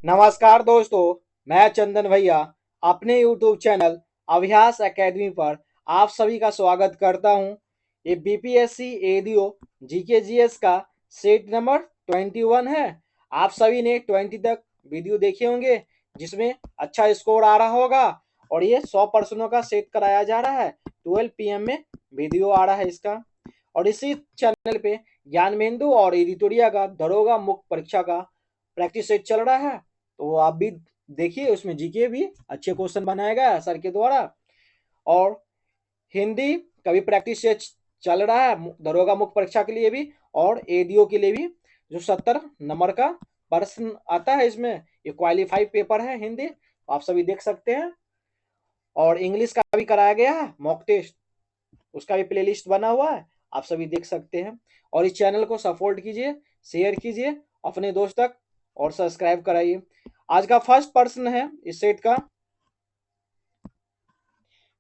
नमस्कार दोस्तों, मैं चंदन भैया अपने YouTube चैनल अभ्यास एकेडमी पर आप सभी का स्वागत करता हूं। ये बीपीएससी एडीओ जीके जीएस का सेट नंबर 21 है। आप सभी ने 20 तक वीडियो देखे होंगे जिसमें अच्छा स्कोर आ रहा होगा और ये 100 प्रश्नों का सेट कराया जा रहा है। 12 PM में वीडियो आ रहा है इसका। और इसी चैनल पे ज्ञानमेंदु और एडिटोरिया का दरोगा मुख्य परीक्षा का प्रैक्टिस सेट चल रहा है, तो आप भी देखिए। उसमें जीके भी अच्छे क्वेश्चन बनाया गया है सर के द्वारा। और हिंदी का भी प्रैक्टिस सेट चल रहा है दरोगा मुख्य परीक्षा के लिए भी और एडीओ के लिए भी। जो 70 नंबर का प्रश्न आता है इसमें, ये क्वालिफाइड पेपर है हिंदी, आप सभी देख सकते हैं। और इंग्लिश का भी कराया गया है मॉक टेस्ट, उसका भी प्लेलिस्ट बना हुआ है, आप सभी देख सकते हैं। और इस चैनल को सपोर्ट कीजिए, शेयर कीजिए अपने दोस्त तक और सब्सक्राइब कराइए। आज का फर्स्ट प्रश्न है इस सेट का,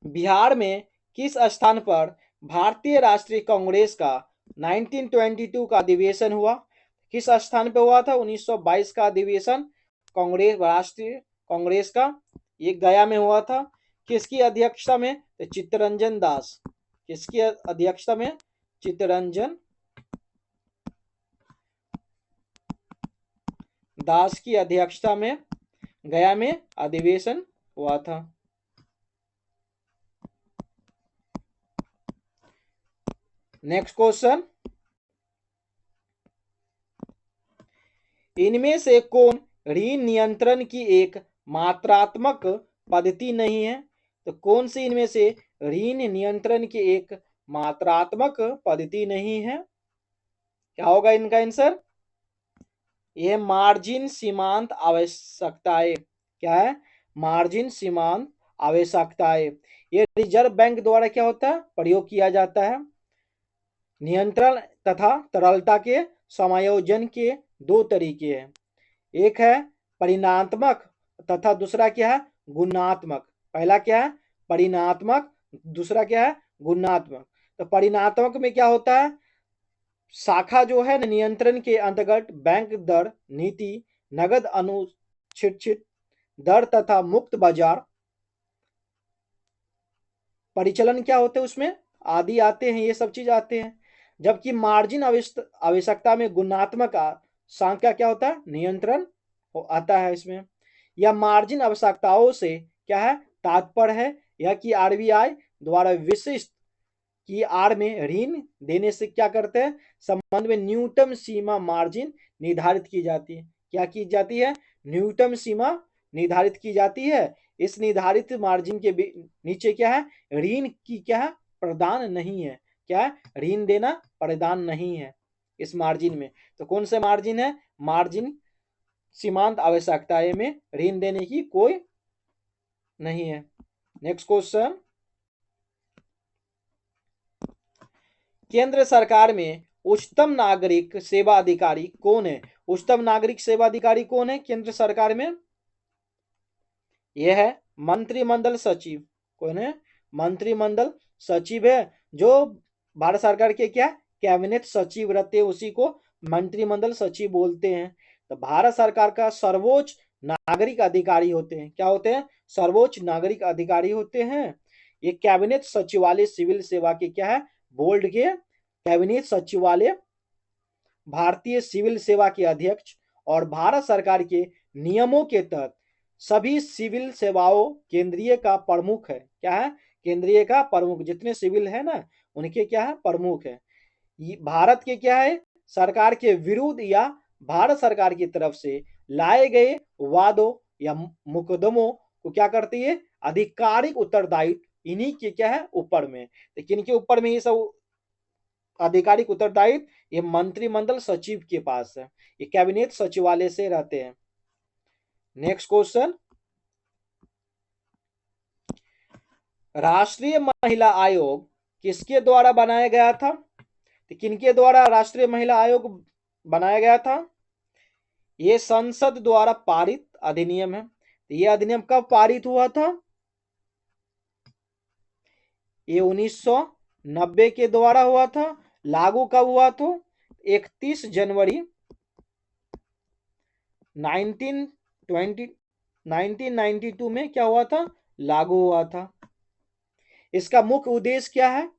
बिहार में किस स्थान पर भारतीय राष्ट्रीय कांग्रेस का 1922 का अधिवेशन हुआ? किस स्थान पर हुआ था 1922 का अधिवेशन कांग्रेस राष्ट्रीय कांग्रेस का? ये गया में हुआ था। किसकी अध्यक्षता में? तो चित्तरंजन दास। किसकी अध्यक्षता में? चित्तरंजन दास की अध्यक्षता में गया में अधिवेशन हुआ था। नेक्स्ट क्वेश्चन, इनमें से कौन ऋण नियंत्रण की एक मात्रात्मक पद्धति नहीं है? तो कौन सी इनमें से ऋण नियंत्रण की एक मात्रात्मक पद्धति नहीं है? क्या होगा इनका आंसर? यह मार्जिन सीमांत आवश्यकताएं। क्या है? मार्जिन सीमांत आवश्यकताएं। ये रिजर्व बैंक द्वारा क्या होता है? प्रयोग किया जाता है। नियंत्रण तथा तरलता के समायोजन के दो तरीके हैं, एक है परिणात्मक तथा दूसरा क्या है? गुणात्मक। पहला क्या है? परिणात्मक, दूसरा क्या है? गुणात्मक। तो परिणात्मक में क्या होता है? शाखा जो है नियंत्रण के अंतर्गत बैंक दर नीति, नगद अनुच्छित दर तथा मुक्त बाजार परिचलन क्या होते हैं उसमें आदि आते हैं, ये सब चीज आते हैं। जबकि मार्जिन आवश्यकता में गुणात्मक संख्या क्या होता है? नियंत्रण आता है इसमें। यह मार्जिन आवश्यकताओं से क्या है? तात्पर्य है यह कि आरबीआई द्वारा विशिष्ट की आड़ में ऋण देने से क्या करते हैं? संबंध में न्यूनतम सीमा मार्जिन निर्धारित की जाती है। क्या की जाती है? न्यूनतम सीमा निर्धारित की जाती है। इस निर्धारित मार्जिन के नीचे क्या है? ऋण की क्या है? प्रदान नहीं है। क्या है? ऋण देना प्रदान नहीं है इस मार्जिन में। तो कौन से मार्जिन है? मार्जिन सीमांत आवश्यकताएं में ऋण देने की कोई नहीं है। नेक्स्ट क्वेश्चन, केंद्र सरकार में उच्चतम नागरिक सेवा अधिकारी कौन है? उच्चतम नागरिक सेवा अधिकारी कौन है केंद्र सरकार में? यह है मंत्रिमंडल सचिव। कौन है? मंत्रिमंडल सचिव है। जो भारत सरकार के क्या कैबिनेट सचिव रहते हैं उसी को मंत्रिमंडल सचिव बोलते हैं। तो भारत सरकार का सर्वोच्च नागरिक अधिकारी होते हैं। क्या होते हैं? सर्वोच्च नागरिक अधिकारी होते हैं। ये कैबिनेट सचिवालय सिविल सेवा के क्या है? बोर्ड के कैबिनेट सचिवालय भारतीय सिविल सेवा के अध्यक्ष और भारत सरकार के नियमों के तहत सभी सिविल सेवाओं केंद्रीय का प्रमुख है। क्या है? केंद्रीय का प्रमुख। जितने सिविल है ना उनके क्या है? प्रमुख है। भारत के क्या है? सरकार के विरुद्ध या भारत सरकार की तरफ से लाए गए वादों या मुकदमों को क्या करती है? आधिकारिक उत्तरदायित्व इन्हीं के क्या है? ऊपर में। लेकिन इनके ऊपर में ये सब आधिकारिक उत्तरदायित्व ये मंत्रिमंडल सचिव के पास है, ये कैबिनेट सचिवालय से रहते हैं। नेक्स्ट क्वेश्चन, राष्ट्रीय महिला आयोग किसके द्वारा बनाया गया था? तो किनके द्वारा राष्ट्रीय महिला आयोग बनाया गया था? ये संसद द्वारा पारित अधिनियम है। तो ये अधिनियम कब पारित हुआ था? ये 1990 के द्वारा हुआ था। लागू कब हुआ था? 31 जनवरी 19 1992 में क्या हुआ था, लागू हुआ था। इसका मुख्य उद्देश्य क्या है,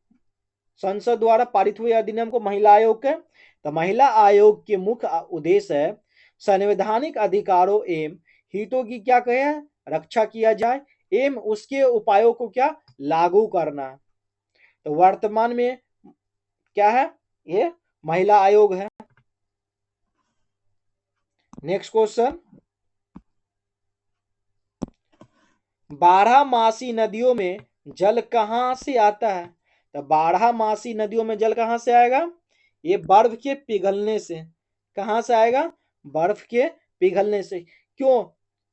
संसद द्वारा पारित हुए अधिनियम को महिला आयोग के, तो महिला आयोग के मुख्य उद्देश्य है संवैधानिक अधिकारों एवं हितों की क्या कहे, रक्षा किया जाए एवं उसके उपायों को क्या लागू करना। तो वर्तमान में क्या है, ये महिला आयोग है। नेक्स्ट क्वेश्चन, 12मासी नदियों में जल कहां से आता है, तो 12मासी नदियों में जल कहां से आएगा, ये बर्फ के पिघलने से। कहां से आएगा, बर्फ के पिघलने से। क्यों,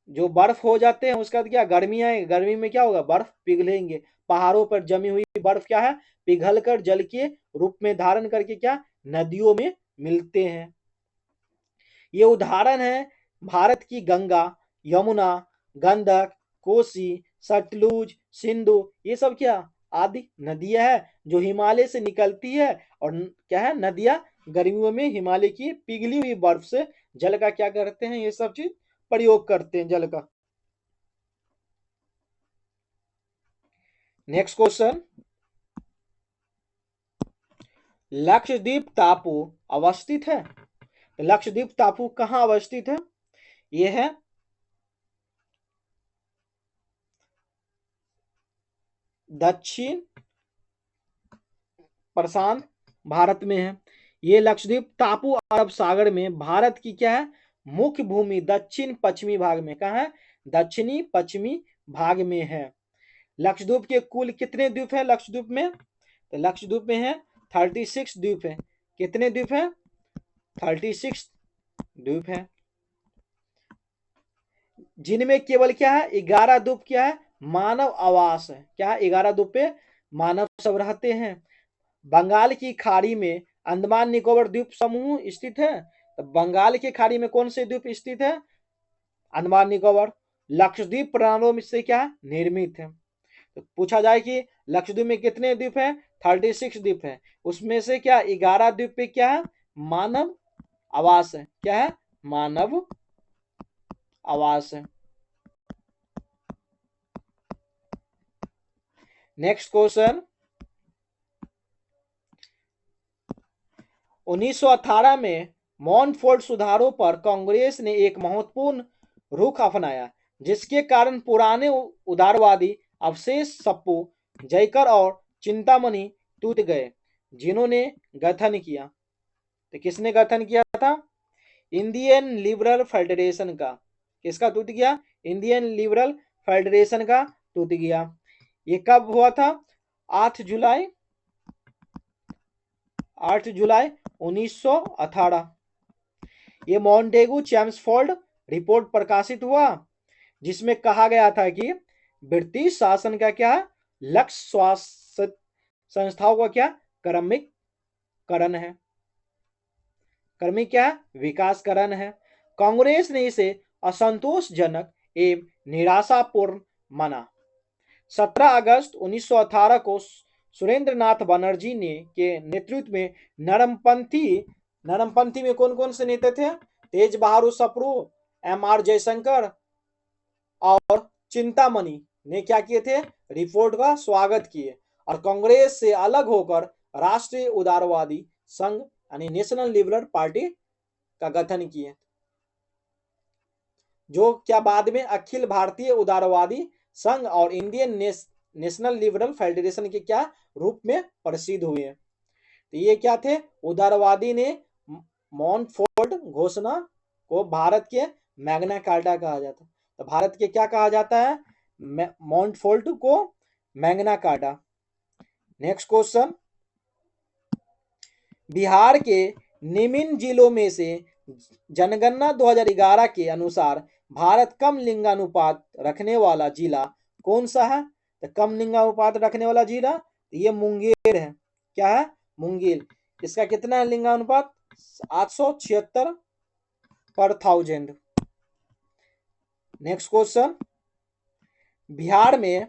जो बर्फ हो जाते हैं उसका क्या, गर्मी आएगी, गर्मी में क्या होगा, बर्फ पिघलेंगे, पहाड़ों पर जमी हुई बर्फ क्या है, पिघल कर जल के रूप में धारण करके क्या नदियों में मिलते हैं। ये उदाहरण है भारत की गंगा, यमुना, गंडक, कोसी, सतलुज, सिंधु, ये सब क्या आदि नदियां है जो हिमालय से निकलती है। और क्या है, नदियां गर्मियों में हिमालय की पिघली हुई बर्फ से जल का क्या करते हैं, ये सब चीज प्रयोग करते हैं जल का। नेक्स्ट क्वेश्चन, लक्षद्वीप टापू अवस्थित है, लक्षद्वीप टापू कहां अवस्थित है, ये है दक्षिण प्रशांत भारत में है। ये लक्षद्वीप टापू अरब सागर में भारत की क्या है, मुख्य भूमि दक्षिण पश्चिमी भाग में, कहा है, दक्षिणी पश्चिमी भाग में है। लक्षद्वीप के कुल कितने द्वीप है लक्षद्वीप में, तो लक्षद्वीप में है 36 द्वीप है। कितने द्वीप है, 36 द्वीप है, जिनमें केवल क्या है 11 द्वीप क्या है मानव आवास है। क्या है, 11 द्वीप पे मानव सब रहते हैं। बंगाल की खाड़ी में अंडमान निकोबार द्वीप समूह स्थित है, तो बंगाल की खाड़ी में कौन से द्वीप स्थित है, अंडमान निकोबार। लक्षद्वीप प्राणों से क्या निर्मित है, तो पूछा जाए कि लक्षद्वीप में कितने द्वीप है, 36 द्वीप है, उसमें से क्या 11 द्वीप पे क्या है मानव आवास है। क्या है, मानव आवास है। नेक्स्ट क्वेश्चन, 1918 में मॉन्टफोर्ट सुधारों पर कांग्रेस ने एक महत्वपूर्ण रुख अपनाया, जिसके कारण पुराने उदारवादी अवशेष सप्पू, जयकर और चिंतामणि टूट गए, जिन्होंने गठन किया। तो किसने गठन किया था, इंडियन लिबरल फेडरेशन का। किसका टूट गया, इंडियन लिबरल फेडरेशन का टूट गया। ये कब हुआ था, 8 जुलाई 1918। ये मॉन्टेगू चैम्सफोर्ड रिपोर्ट प्रकाशित हुआ, जिसमें कहा गया था कि ब्रिटिश शासन का क्या लक्ष्य स्वास्थ्य संस्थाओं का क्या क्रमिककरण है, क्रमिक क्या विकासकरण है। कांग्रेस ने इसे असंतोषजनक एवं निराशापूर्ण माना। 17 अगस्त 1918 को सुरेंद्र नाथ बनर्जी ने के नेतृत्व में नरमपंथी में कौन कौन से नेता थे, तेज बहादुर सप्रू, MR जयशंकर और चिंतामणि ने क्या किए थे, रिपोर्ट का स्वागत किए और कांग्रेस से अलग होकर राष्ट्रीय उदारवादी संघ यानी नेशनल लिबरल पार्टी का गठन किए, जो क्या बाद में अखिल भारतीय उदारवादी संघ और इंडियन नेशनल लिबरल फेडरेशन के क्या रूप में प्रसिद्ध हुए। तो ये क्या थे, उदारवादी ने मॉन्टफोर्ट घोषणा को भारत के मैग्ना कार्टा कहा जाता, तो भारत के क्या कहा जाता है, मॉन्टफोर्ट को Magna carta. Next question, Bihar के निम्न जिलों में से जनगणना 2011 के अनुसार भारत कम लिंगानुपात रखने वाला जिला कौन सा है, तो कम लिंगानुपात रखने वाला जिला ये मुंगेर है। क्या है, मुंगेर। इसका कितना है लिंगानुपात, 876 पर 1000। नेक्स्ट क्वेश्चन, बिहार में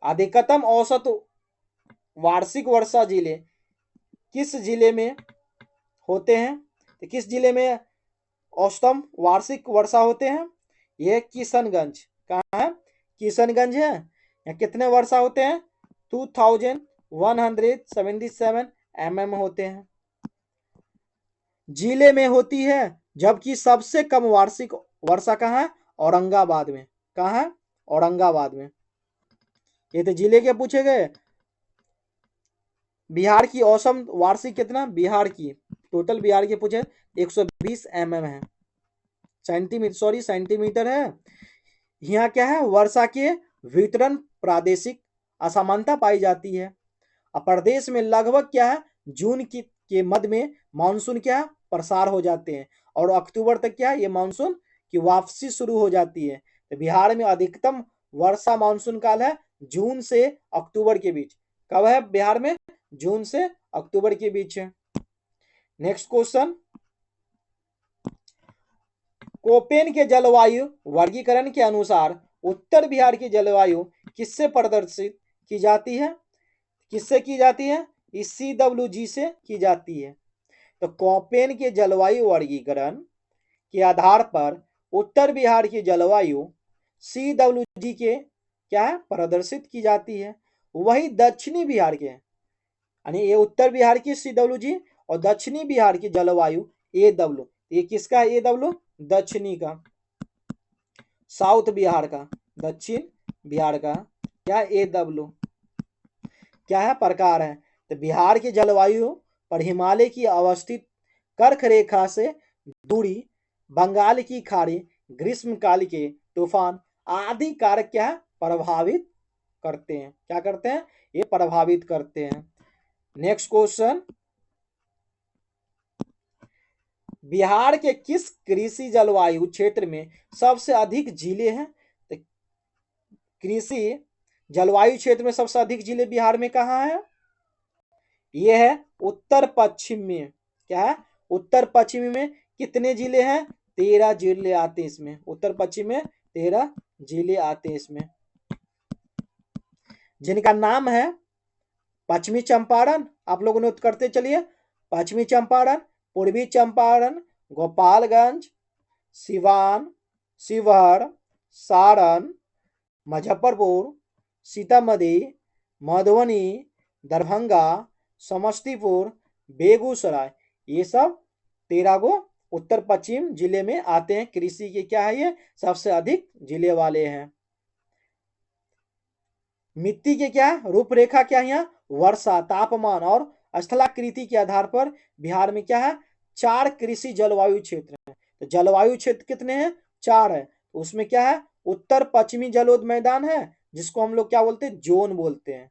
अधिकतम औसत वार्षिक वर्षा जिले किस जिले में होते हैं, तो किस जिले में औसतम वार्षिक वर्षा होते हैं, ये किशनगंज कहाँ है? किशनगंज है। यहाँ कितने वर्षा होते हैं? 2177 mm होते हैं। जिले में होती है, जबकि सबसे कम वार्षिक वर्षा कहाँ है? औरंगाबाद में। कहाँ है? औरंगाबाद में। ये तो जिले के पूछे गए। बिहार की औसम वार्षिक कितना? बिहार की टोटल बिहार के पूछे 120 mm है, सेंटीमीटर है। यहाँ क्या है? वर्षा के वितरण प्रादेशिक असमानता पाई जाती है। अब प्रदेश में लगभग क्या है? जून के मध्य में मानसून क्या है? प्रसार हो जाते हैं और अक्टूबर तक क्या है? ये मानसून की वापसी शुरू हो जाती है। तो बिहार में अधिकतम वर्षा मानसून काल है जून से अक्टूबर के बीच। कब है बिहार में? जून से अक्टूबर के बीच है। नेक्स्ट क्वेश्चन, कोपेन के जलवायु वर्गीकरण के अनुसार उत्तर बिहार की जलवायु किससे प्रदर्शित की जाती है? किससे की जाती है? इस CWG से की जाती है। तो कोपेन के जलवायु वर्गीकरण के आधार पर उत्तर बिहार की जलवायु CWG के क्या है? प्रदर्शित की जाती है। वही दक्षिणी बिहार के, यानी ये उत्तर बिहार की CWG और दक्षिणी बिहार की जलवायु AW। ये किसका? AW दक्षिणी का, साउथ बिहार का, दक्षिण बिहार का क्या? AW क्या है? प्रकार है। तो बिहार की जलवायु पर हिमालय की अवस्थित कर्क रेखा से दूरी, बंगाल की खाड़ी, ग्रीष्मकाल के तूफान आदि कारक क्या है? प्रभावित करते हैं। क्या करते हैं? ये प्रभावित करते हैं। नेक्स्ट क्वेश्चन, बिहार के किस कृषि जलवायु क्षेत्र में सबसे अधिक जिले हैं? तो कृषि जलवायु क्षेत्र में सबसे अधिक जिले बिहार में कहाँ है? ये है उत्तर पश्चिम में। क्या है? उत्तर पश्चिमी में कितने जिले हैं? 13 जिले आते हैं इसमें। उत्तर पश्चिम में 13 जिले आते हैं इसमें, जिनका नाम है पश्चिमी चंपारण। आप लोग नोट करते चलिए। पश्चिमी चंपारण, पूर्वी चंपारण, गोपालगंज, सिवान, शिवहर, सारण, मुजफ्फरपुर, सीतामढ़ी, मधुबनी, दरभंगा, समस्तीपुर, बेगूसराय, ये सब 13 गो उत्तर पश्चिम जिले में आते हैं। कृषि के क्या है? ये सबसे अधिक जिले वाले हैं। मिट्टी के क्या रूपरेखा क्या है? यहाँ वर्षा, तापमान और स्थलाकृति के आधार पर बिहार में क्या है? 4 कृषि जलवायु क्षेत्र है। तो जलवायु क्षेत्र कितने हैं? 4 है। तो उसमें क्या है? उत्तर पश्चिमी जलोढ़ मैदान है, जिसको हम लोग क्या बोलते हैं? जोन बोलते हैं।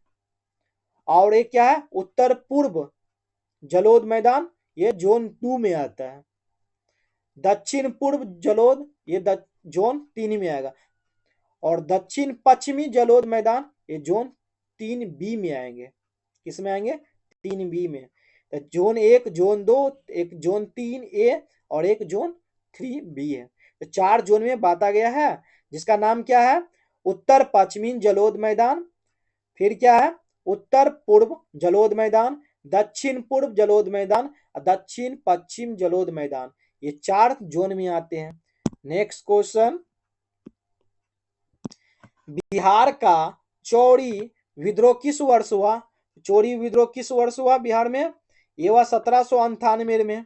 और एक क्या है? उत्तर पूर्व जलोढ़ मैदान, ये जोन 2 में आता है। दक्षिण पूर्व जलोढ़, ये जोन 3 में आएगा। और दक्षिण पश्चिमी जलोढ़ मैदान, ये जोन 3B में आएंगे। किस में आएंगे? 3B में। तो जोन 1, जोन 2, एक जोन 3A और एक जोन 3B है। तो 4 जोन में बांटा गया है, जिसका नाम क्या है? उत्तर पश्चिमी जलोढ़ मैदान, फिर क्या है? उत्तर पूर्व जलोढ़ मैदान, दक्षिण पूर्व जलोढ़ मैदान, दक्षिण पश्चिम जलोढ़ मैदान, ये 4 जोन में आते हैं। नेक्स्ट क्वेश्चन, बिहार का चौरी विद्रोह किस वर्ष हुआ? चौरी विद्रोह किस वर्ष हुआ बिहार में? ये हुआ 1798 में।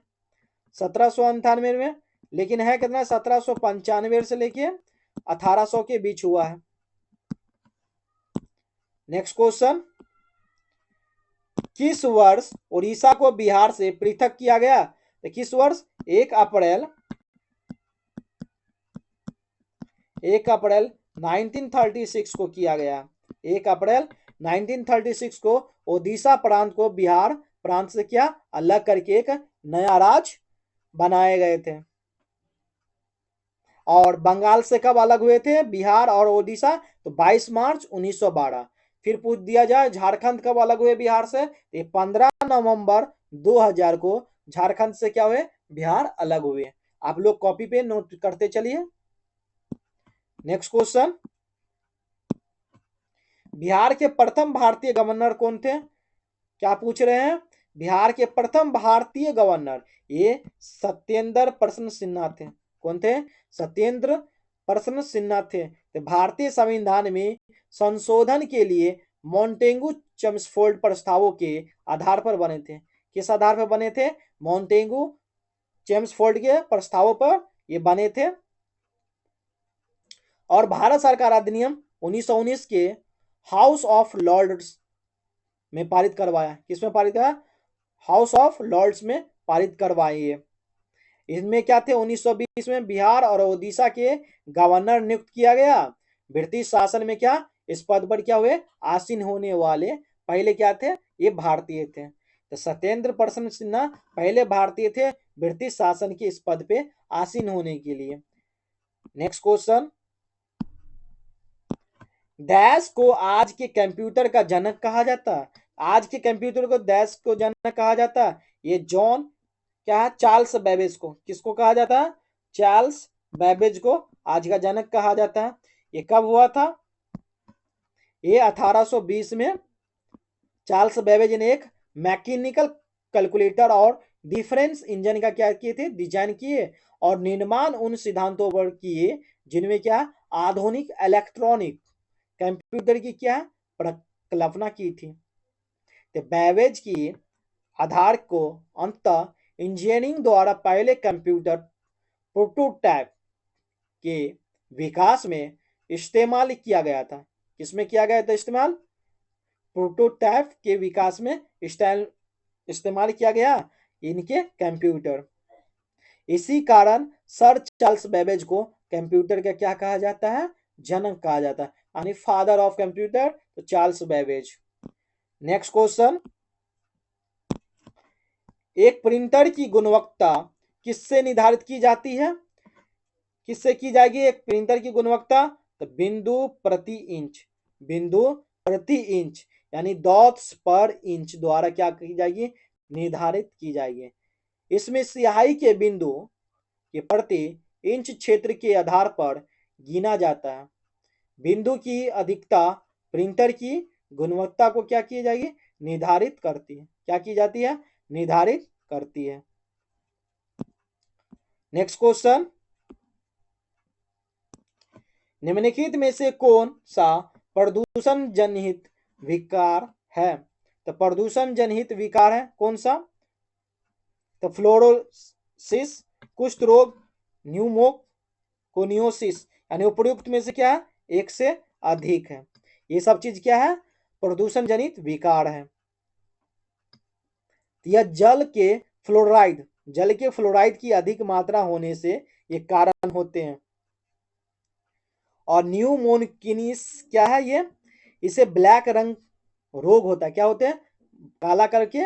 1798 में, लेकिन है कितना? 1795 से लेके 1800 के बीच हुआ है। नेक्स्ट क्वेश्चन, किस वर्ष उड़ीसा को बिहार से पृथक किया गया? तो किस वर्ष? 1 अप्रैल 1936 को किया गया। 1 अप्रैल 1936 को ओडिशा प्रांत को बिहार प्रांत से क्या अलग करके एक नया राज्य बनाए गए थे। और बंगाल से कब अलग हुए थे बिहार और ओडिशा? तो 22 मार्च 1912। फिर पूछ दिया जाए झारखंड कब अलग हुए बिहार से? तो 15 नवंबर 2000 को झारखंड से क्या हुए? बिहार अलग हुए। आप लोग कॉपी पे नोट करते चलिए। नेक्स्ट क्वेश्चन, बिहार के प्रथम भारतीय गवर्नर कौन थे? क्या पूछ रहे हैं? बिहार के प्रथम भारतीय गवर्नर ये सत्येंद्र प्रसन्न सिन्हा थे। कौन थे? सत्येंद्र प्रसन्न सिन्हा थे। तो भारतीय संविधान में संशोधन के लिए मॉन्टेगू चेम्सफोर्ड प्रस्तावों के आधार पर बने थे। किस आधार पर बने थे? मॉन्टेगू चेम्सफोर्ड के प्रस्तावों पर ये बने थे। और भारत सरकार अधिनियम 1919 के हाउस ऑफ लॉर्ड्स में पारित करवाया। किसमें पारित करवाया? हाउस ऑफ लॉर्ड्स में पारित करवाए। इसमें क्या थे? 1920 में बिहार और ओडिशा के गवर्नर नियुक्त किया गया। ब्रिटिश शासन में क्या इस पद पर क्या हुए? आसीन होने वाले पहले क्या थे? ये भारतीय थे। तो सत्येंद्र प्रसन्न सिन्हा पहले भारतीय थे ब्रिटिश शासन के इस पद पे आसीन होने के लिए। नेक्स्ट क्वेश्चन, डैश को आज के कंप्यूटर का जनक कहा जाता है। आज के कंप्यूटर को डैश को जनक कहा जाता है। ये जॉन क्या है? चार्ल्स बेबेज को। किसको कहा जाता है? चार्ल्स बेबेज को आज का जनक कहा जाता है। ये कब हुआ था? ये 1820 में चार्ल्स बेबेज ने एक मैकेनिकल कैलकुलेटर और डिफरेंस इंजन का क्या किए थे? डिजाइन किए और निर्माण उन सिद्धांतों पर किए जिनमें क्या आधुनिक इलेक्ट्रॉनिक कंप्यूटर की क्या प्रकल्पना की थी। तो बेबेज की आधार को अंततः इंजीनियरिंग द्वारा पहले कंप्यूटर प्रोटोटाइप के विकास में इस्तेमाल किया गया था। किसमें किया गया था इस्तेमाल? प्रोटोटाइप के विकास में इस्तेमाल किया गया इनके कंप्यूटर। इसी कारण सर चार्ल्स बेबेज को कंप्यूटर का क्या कहा जाता है? जनक कहा जाता है, यानी फादर ऑफ कंप्यूटर तो चार्ल्स बेबेज। नेक्स्ट क्वेश्चन, एक प्रिंटर की गुणवत्ता किससे निर्धारित की जाती है? किससे की जाएगी एक प्रिंटर की गुणवत्ता? तो बिंदु प्रति इंच, बिंदु प्रति इंच यानी डॉट्स पर इंच द्वारा क्या की जाएगी? निर्धारित की जाएगी। इसमें स्याही के बिंदु के प्रति इंच क्षेत्र के आधार पर गिना जाता है। बिंदु की अधिकता प्रिंटर की गुणवत्ता को क्या की जाएगी? निर्धारित करती है। क्या की जाती है? निर्धारित करती है। नेक्स्ट क्वेश्चन, निम्नलिखित में से कौन सा प्रदूषण जनहित विकार है? तो प्रदूषण जनहित विकार है कौन सा? तो फ्लोरोसिस, कुष्ठ रोग, न्यूमोकोनियोसिस, यानी उपयुक्त में से क्या है? एक से अधिक है। ये सब चीज क्या है? प्रदूषण जनित विकार है। यह जल के फ्लोराइड की अधिक मात्रा होने से ये कारण होते हैं। और न्यूमोनिकिनिस क्या है? ये इसे ब्लैक रंग रोग होता है। क्या होते हैं? काला करके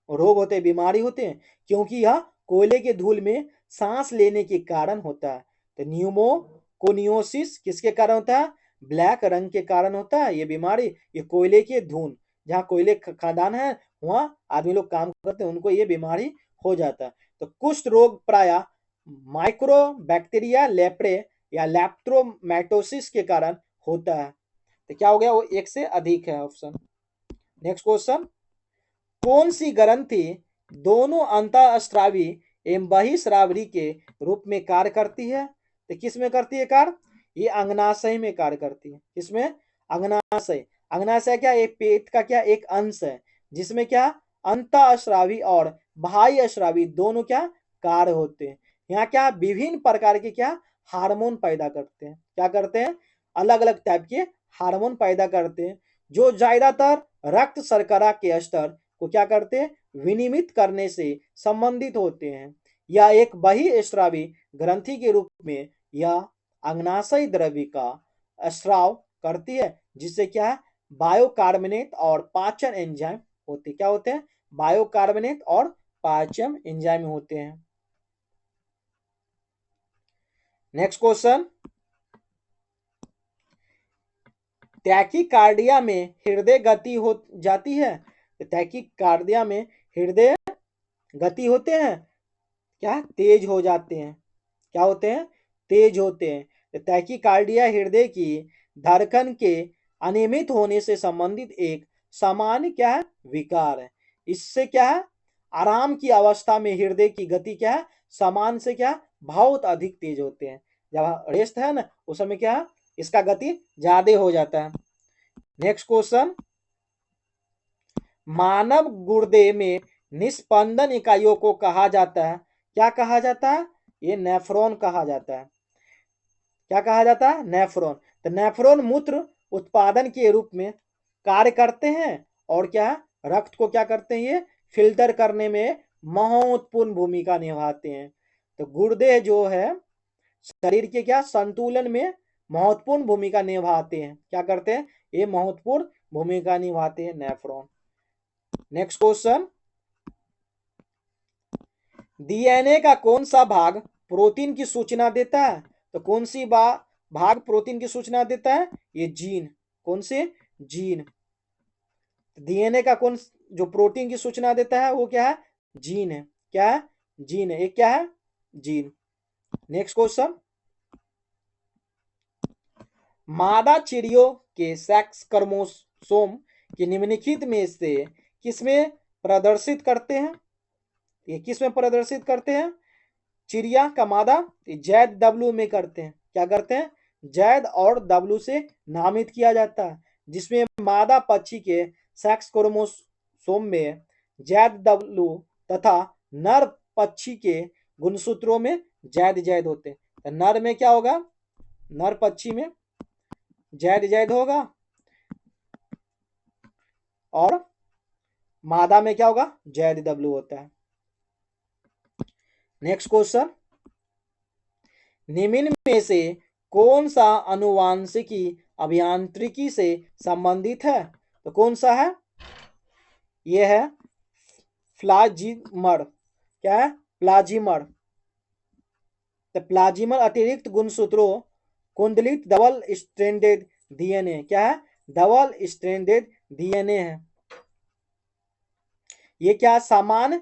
रोग होते हैं, बीमारी होते हैं, क्योंकि यह कोयले के धूल में सांस लेने के कारण होता है। तो न्यूमोकोनियोसिस किसके कारण होता है? ब्लैक रंग के कारण होता है ये बीमारी। ये कोयले के धूल, जहाँ कोयले खदान है वहां आदमी लोग काम करते हैं, उनको ये बीमारी हो जाता है। तो कुष्ठ रोग प्राय माइक्रोबैक्टीरिया लेप्रे या लैप्टोमेटोसिस के कारण होता है। तो क्या हो गया? वो एक से अधिक है ऑप्शन। नेक्स्ट क्वेश्चन, कौन सी ग्रंथि दोनों अंतःस्रावी एवं बहिस्रावी के रूप में कार्य करती है? तो किस में करती है कार्य? ये अंगनाशय में कार्य करती है। किसमें? अंगनाशय। अंगनाशय क्या? एक पेट का क्या एक अंश है जिसमें क्या अंतःस्रावी और बाह्यस्रावी दोनों क्या कार्य होते हैं। यहाँ क्या विभिन्न प्रकार के क्या हार्मोन पैदा करते हैं। क्या करते हैं? अलग अलग टाइप के हार्मोन पैदा करते हैं जो ज्यादातर रक्त शर्करा के स्तर को क्या करते हैं? विनियमित करने से संबंधित होते हैं। या एक बहिस्रावी ग्रंथि के रूप में यह अग्नाशय द्रव्य का स्राव करती है जिससे क्या है बायोकार्बोनेट और पाचन एंजाइम होते। क्या होते हैं? बायोकार्बोनेट और पाचन एंजाइम होते हैं। नेक्स्ट क्वेश्चन, टैकीकार्डिया में हृदय गति हो जाती है। टैकीकार्डिया में हृदय गति होते हैं क्या? तेज हो जाते हैं। क्या होते हैं? तेज होते हैं। टैकीकार्डिया हृदय की धड़कन के अनियमित होने से संबंधित एक सामान्य क्या है? विकार है। इससे क्या है? आराम की अवस्था में हृदय की गति क्या है? सामान्य से क्या बहुत अधिक तेज होते हैं। जब रेस्ट है ना उस समय क्या है, इसका गति ज्यादा हो जाता है। नेक्स्ट क्वेश्चन, मानव गुर्दे में निस्पंदन इकाइयों को कहा जाता है, क्या कहा जाता है, ये नेफ्रॉन कहा जाता है। क्या कहा जाता है, नेफ्रॉन। तो नेफ्रॉन मूत्र उत्पादन के रूप में कार्य करते हैं और क्या है, रक्त को क्या करते हैं, ये फिल्टर करने में महत्वपूर्ण भूमिका निभाते हैं। तो गुर्दे जो है शरीर के क्या संतुलन में महत्वपूर्ण भूमिका निभाते हैं, क्या करते हैं, ये महत्वपूर्ण भूमिका निभाते हैं नेफ्रॉन। नेक्स्ट क्वेश्चन, डीएनए का कौन सा भाग प्रोटीन की सूचना देता है, तो कौन सी भाग प्रोटीन की सूचना देता है, ये जीन। कौन से, जीन। डीएनए का कौन जो प्रोटीन की सूचना देता है वो क्या है, जीन है। क्या है, जीन है, ये क्या है, जीन। नेक्स्ट क्वेश्चन, मादा चिड़ियों के सेक्स क्रोमोसोम के निम्नलिखित में से किसमें प्रदर्शित करते हैं, ये किसमें प्रदर्शित करते हैं, चिड़िया का मादा जैद डब्लू में करते हैं। क्या करते हैं, जैद और डब्लू से नामित किया जाता है, जिसमें मादा पक्षी के सेक्स क्रोमोसोम में जैद डब्लू तथा नर पक्षी के गुणसूत्रों में जैद जैद होते हैं। तो नर में क्या होगा, नर पक्षी में जैद जैद होगा और मादा में क्या होगा, जैद डब्लू होता है। नेक्स्ट क्वेश्चन, निम्न में से कौन सा अनुवांशिकी अभियांत्रिकी से संबंधित है, तो कौन सा है, यह है प्लाजीमर। क्या है, प्लाजीमर। तो प्लाजीमर अतिरिक्त गुणसूत्रों कुंडलित डबल स्ट्रैंडेड डीएनए, क्या है, डबल स्ट्रैंडेड डीएनए है। ये क्या सामान्य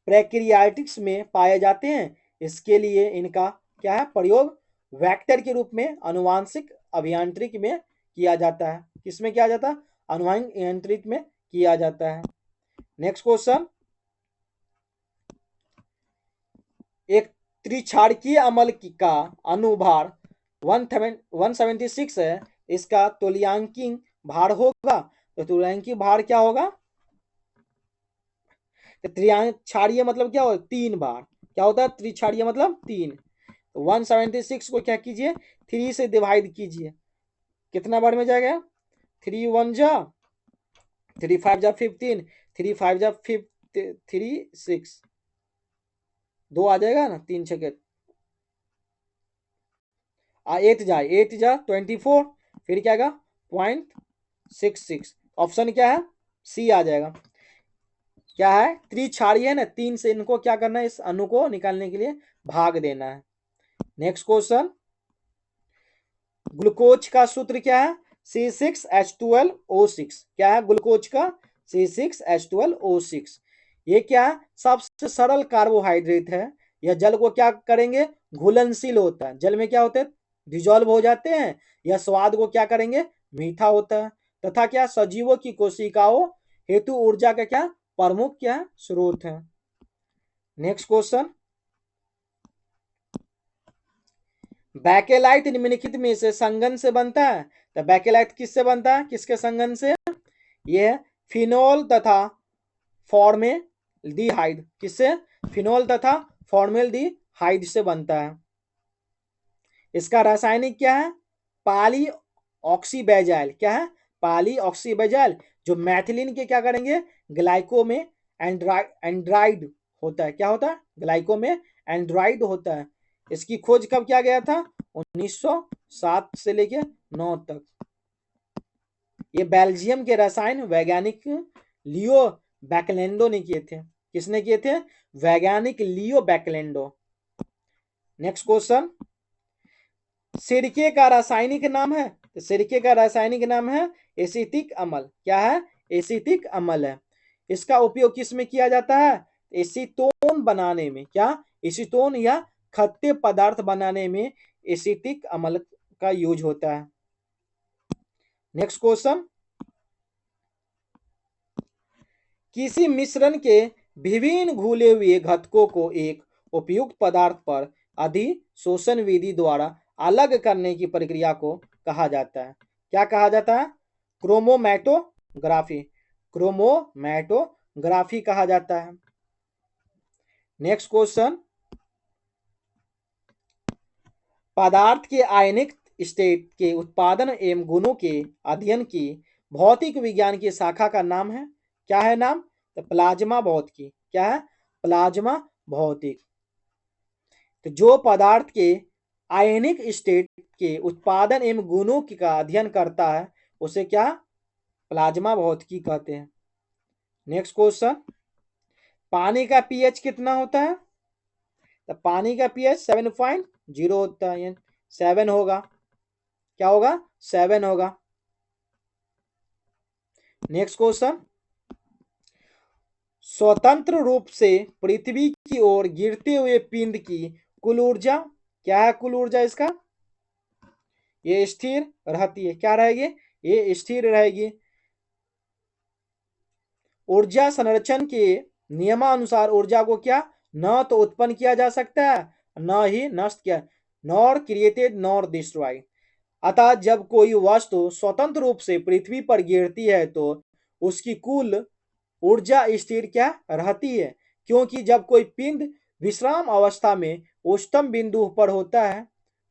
प्रोकैरियोटिक्स में पाए जाते हैं, इसके लिए इनका क्या है प्रयोग वेक्टर के रूप में अनुवांशिक अभियांत्रिकी में किया जाता है। किसमें किया जाता है, अनुवांशिक यांत्रिक में किया जाता है। नेक्स्ट क्वेश्चन, एक त्रिक्षारकीय अम्ल का अनुभार 176 है, इसका तुल्यांकिक भार होगा, तो तुल्यांकिक भार क्या होगा, त्रिक्षारीय मतलब क्या होता है, 3 बार। क्या होता है, त्रिक्षारीय मतलब 3। 176 को क्या कीजिए, 3 से डिवाइड कीजिए, कितना बार में जाएगा, 3 1 जा, 3 5 जा 15, 3 5 जा 3 6, 2 आ जाएगा ना, 3 6 8 जा 24, फिर क्या आएगा 0.66, ऑप्शन क्या है, सी आ जाएगा। क्या है, त्रिक्षारीय है ना, 3 से इनको क्या करना है, इस अणु को निकालने के लिए भाग देना है। नेक्स्ट क्वेश्चन, ग्लूकोज का सूत्र क्या है, C6H12O6। क्या है ग्लूकोज का, C6H12O6। ये क्या है, सबसे सरल कार्बोहाइड्रेट है। यह जल को क्या करेंगे, घुलनशील होता है, जल में क्या होते हैं, डिजोल्व हो जाते हैं। यह स्वाद को क्या करेंगे, मीठा होता है, तथा क्या सजीवों की कोशिकाओं हेतु ऊर्जा का क्या प्रमुख क्या स्रोत है। नेक्स्ट क्वेश्चन, बैकेलाइट निम्नलिखित में से संघन से बनता है, तो बैकेलाइट किससे बनता है, किसके संघन से, यह फिनोल तथा फॉर्मेल्डिहाइड, किससे, फिनोल तथा फॉर्मेल्डिहाइड से बनता है। इसका रासायनिक क्या है, पॉलीऑक्सीबेंजाइल। क्या है, पॉलीऑक्सीबेंजाइल, जो मैथिलीन के क्या करेंगे, ग्लाइको में एंड्राइड होता है। क्या होता है, ग्लाइको में एंड्राइड होता है। इसकी खोज कब किया गया था, 1907 से लेके 9 तक। ये बेल्जियम के रसायन वैज्ञानिक लियो बैकलेंडो ने किए थे। किसने किए थे, वैज्ञानिक लियो बैकलेंडो। नेक्स्ट क्वेश्चन, सिरके का रासायनिक नाम है, तो सिरके का रासायनिक नाम है एसिटिक अम्ल। क्या है, एसिटिक अम्ल है। इसका उपयोग किस में किया जाता है, एसीटोन बनाने में। क्या, एसीटोन या खट्टे पदार्थ बनाने में एसिटिक अम्ल का यूज होता है। नेक्स्ट क्वेश्चन, किसी मिश्रण के विभिन्न घुले हुए घटकों को एक उपयुक्त पदार्थ पर अधिशोषण विधि द्वारा अलग करने की प्रक्रिया को कहा जाता है। क्या कहा जाता है? क्रोमोमैटोग्राफी। क्रोमोमैटोग्राफी कहा जाता है। नेक्स्ट क्वेश्चन, पदार्थ के आयनिक स्टेट के उत्पादन एवं गुणों के अध्ययन की भौतिक विज्ञान की शाखा का नाम है, क्या है नाम? तो प्लाज्मा भौतिकी। क्या है? प्लाज्मा भौतिक। तो जो पदार्थ के आयनिक स्टेट के उत्पादन एवं गुणों का अध्ययन करता है उसे क्या? प्लाज्मा भौतिकी कहते हैं। नेक्स्ट क्वेश्चन, पानी का पीएच कितना होता है? तो पानी का पीएच 7.0 होता है, 7 होगा। क्या होगा? 7 होगा। नेक्स्ट क्वेश्चन, स्वतंत्र रूप से पृथ्वी की ओर गिरते हुए पिंड की कुल ऊर्जा, क्या है कुल ऊर्जा इसका? ये स्थिर रहती है। क्या रहेगी? ये स्थिर रहेगी। ऊर्जा संरक्षण के नियमानुसार ऊर्जा को क्या? न तो उत्पन्न किया जा सकता है न ही नष्ट किया, नॉर क्रिएटेड नॉर डिस्ट्रॉय। अतः जब कोई वस्तु स्वतंत्र रूप से पृथ्वी पर गिरती है तो उसकी कुल ऊर्जा स्थिर क्या रहती है, क्योंकि जब कोई पिंड विश्राम अवस्था में उच्चतम बिंदु पर होता है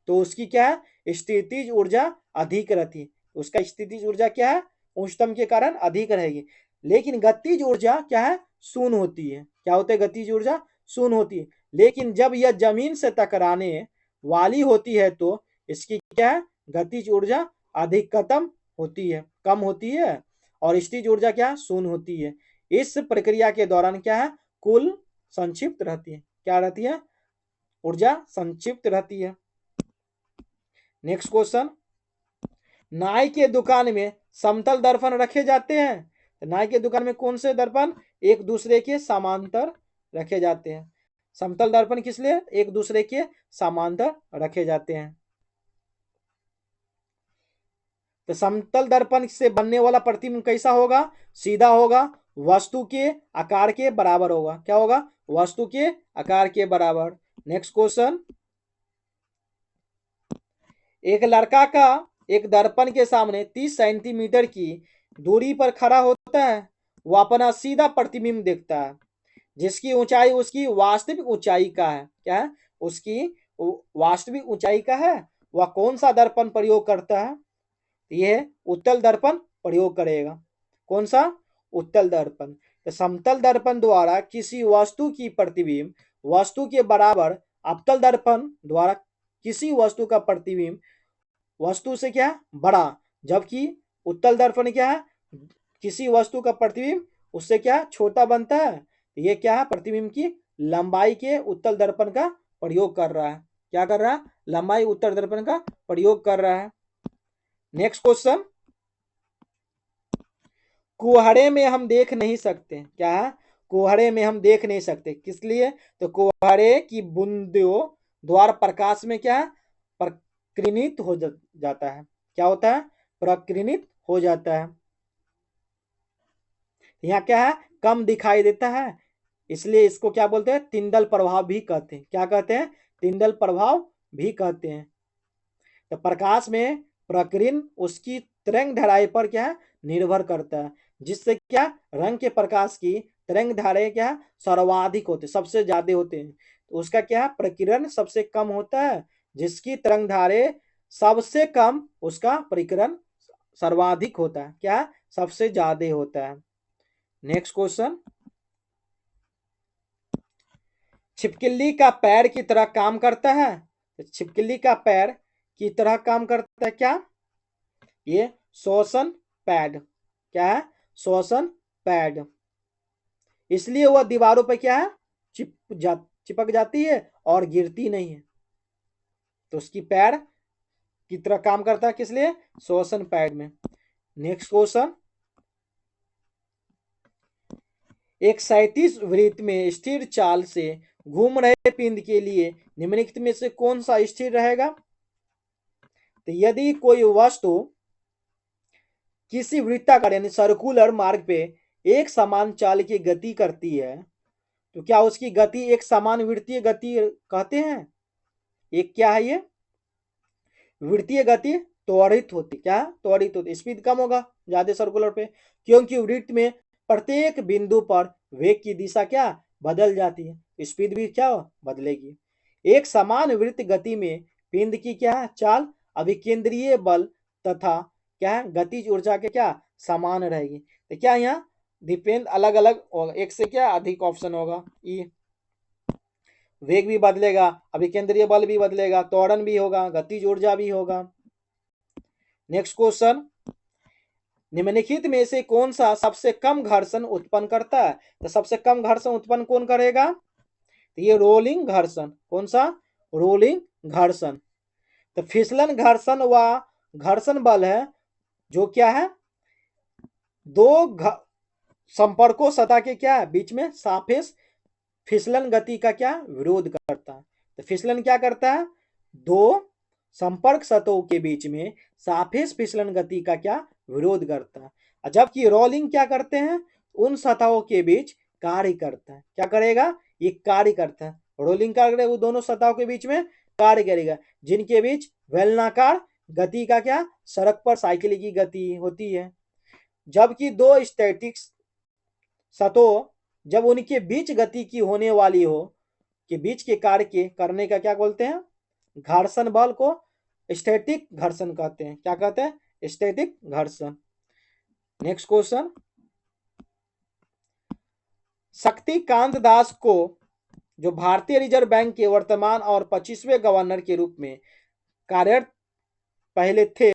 तो उसकी क्या है? स्थितिज ऊर्जा अधिक रहती है। उसका स्थितिज ऊर्जा क्या है? उच्चतम के कारण अधिक रहेगी। लेकिन गतिज ऊर्जा क्या है? शून्य होती है। क्या होता है? गतिज ऊर्जा शून्य होती है। लेकिन जब यह जमीन से टकराने वाली होती है तो इसकी क्या है? गतिज ऊर्जा अधिकतम होती है, कम होती है, और स्थितिज ऊर्जा क्या? शून्य होती है। इस प्रक्रिया के दौरान क्या है? कुल संक्षिप्त रहती है। क्या रहती है? ऊर्जा संक्षिप्त रहती है। नेक्स्ट क्वेश्चन, नाई के दुकान में समतल दर्पण रखे जाते हैं। तो नाई के दुकान में कौन से दर्पण? एक दूसरे के समांतर रखे जाते हैं। समतल दर्पण किस लिए? एक दूसरे के समांतर रखे जाते हैं। तो समतल दर्पण से बनने वाला प्रतिबिंब कैसा होगा? सीधा होगा, वस्तु के आकार के बराबर होगा। क्या होगा? वस्तु के आकार के बराबर। नेक्स्ट क्वेश्चन, एक लड़का का एक दर्पण के सामने 30 सेंटीमीटर की दूरी पर खड़ा होता है। वह अपना सीधा प्रतिबिंब देखता है जिसकी ऊंचाई उसकी वास्तविक ऊंचाई का है। क्या है? उसकी वास्तविक ऊंचाई का है। वह कौन सा दर्पण प्रयोग करता है? यह उत्तल दर्पण प्रयोग करेगा। कौन सा? उत्तल दर्पण। तो समतल दर्पण द्वारा किसी वस्तु की प्रतिबिंब वस्तु के बराबर, अवतल दर्पण द्वारा किसी वस्तु का प्रतिबिंब वस्तु से क्या? बड़ा, जबकि उत्तल दर्पण क्या है? किसी वस्तु का प्रतिबिंब उससे क्या? छोटा बनता है। ये क्या है? प्रतिबिंब की लंबाई के उत्तल दर्पण का प्रयोग कर रहा है। क्या कर रहा है? लंबाई उत्तल दर्पण का प्रयोग कर रहा है। नेक्स्ट क्वेश्चन, कुहड़े में हम देख नहीं सकते। क्या है? कुहड़े में हम देख नहीं सकते। किस लिए? तो कुहड़े की बूंदों द्वारा प्रकाश में क्या है? प्रकीर्णित हो जाता है। क्या होता है? प्रकीर्णित हो जाता है। यहाँ क्या है? कम दिखाई देता है, इसलिए इसको क्या बोलते हैं? तिंदल प्रभाव भी कहते हैं। क्या कहते हैं? तिंदल प्रभाव भी कहते हैं। तो प्रकाश में प्रकीर्णन उसकी तरंग दैर्घ्य पर क्या है? निर्भर करता है, जिससे क्या? रंग के प्रकाश की तरंग दैर्घ्य क्या? सर्वाधिक होते, सबसे ज्यादा होते हैं। तो उसका क्या? प्रकीर्णन सबसे कम होता है। जिसकी तरंग दैर्घ्य सबसे कम उसका प्रकीर्णन सर्वाधिक होता है। क्या? सबसे ज्यादा होता है। नेक्स्ट क्वेश्चन, छिपकली का पैर की तरह काम करता है। तो छिपकली का पैर की तरह काम करता है क्या? ये श्वसन पैड। क्या है? श्वसन पैड। इसलिए वह दीवारों पर क्या है? चिपक जाती है और गिरती नहीं है। तो उसकी पैर की तरह काम करता है, किस लिए? श्वसन पैड में। नेक्स्ट क्वेश्चन, एक 37 वृत्त में स्थिर चाल से घूम रहे पिंड के लिए निम्नलिखित में से कौन सा स्थिर रहेगा? तो यदि कोई वस्तु किसी वृत्ताकार यानी सर्कुलर मार्ग पे एक समान चाल की गति करती है तो क्या उसकी गति एक समान वृत्तीय गति कहते हैं? एक क्या है ये, वृत्तीय गति त्वरित होती, क्या त्वरित होती, स्पीड कम होगा ज्यादा सर्कुलर पे, क्योंकि वृत्त में प्रत्येक बिंदु पर वेग की दिशा क्या बदल जाती है, स्पीड भी क्या बदलेगी। एक समान वृत्त गति में पिंड की क्या चाल अभिकेंद्रीय बल तथा क्या है गतिज ऊर्जा के क्या समान रहेगी। तो क्या यहाँ डिपेंड अलग अलग होगा, एक से क्या अधिक ऑप्शन होगा ई। वेग भी बदलेगा, अभिकेंद्रीय बल भी बदलेगा, त्वरण भी होगा, गतिज ऊर्जा भी होगा। नेक्स्ट क्वेश्चन, निम्नलिखित में से कौन सा सबसे कम घर्षण उत्पन्न करता है। तो सबसे कम घर्षण उत्पन्न कौन करेगा, तो ये रोलिंग घर्षण, कौन सा रोलिंग घर्षण। तो फिसलन घर्षण व घर्षण बल है जो क्या है दो संपर्कों सतह के क्या है बीच में सापेक्ष फिसलन गति का क्या विरोध करता है। तो फिसलन क्या करता है, दो संपर्क सतहों के बीच में सापेक्ष फिसलन गति का क्या विरोध करता है, जबकि रोलिंग क्या करते हैं उन सतहों के बीच कार्य करता है। क्या करेगा, ये कार्य करता है, रोलिंग क्या करेगा, वो दोनों सतहों के बीच में कार्य करेगा जिनके बीच बेलनाकार गति का क्या सड़क पर साइकिल की गति होती है। जबकि दो स्टैटिक सतहों जब उनके बीच गति की होने वाली हो के बीच के कार्य के करने का क्या बोलते हैं, घर्षण बल को स्टैटिक घर्षण कहते हैं। क्या कहते हैं, स्टैटिक घर्षण। नेक्स्ट क्वेश्चन, शक्तिकांत दास को जो भारतीय रिजर्व बैंक के वर्तमान और 25वें गवर्नर के रूप में कार्यरत पहले थे,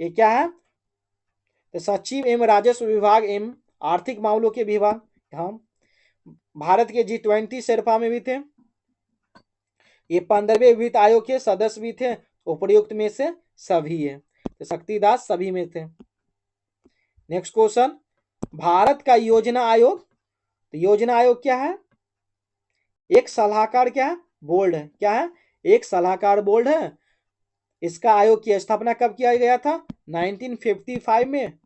ये क्या है, तो सचिव एवं राजस्व विभाग एवं आर्थिक मामलों के विभाग, हम भारत के G20 शेरपा में भी थे, ये 15वें वित्त आयोग के सदस्य भी थे, उपर्युक्त में से सभी है, तो शक्तिदास सभी में थे। नेक्स्ट क्वेश्चन, भारत का योजना आयोग, तो योजना आयोग क्या है, एक सलाहकार क्या है बोर्ड है, क्या है एक सलाहकार बोर्ड है। इसका आयोग की स्थापना कब किया गया था, 1955 में।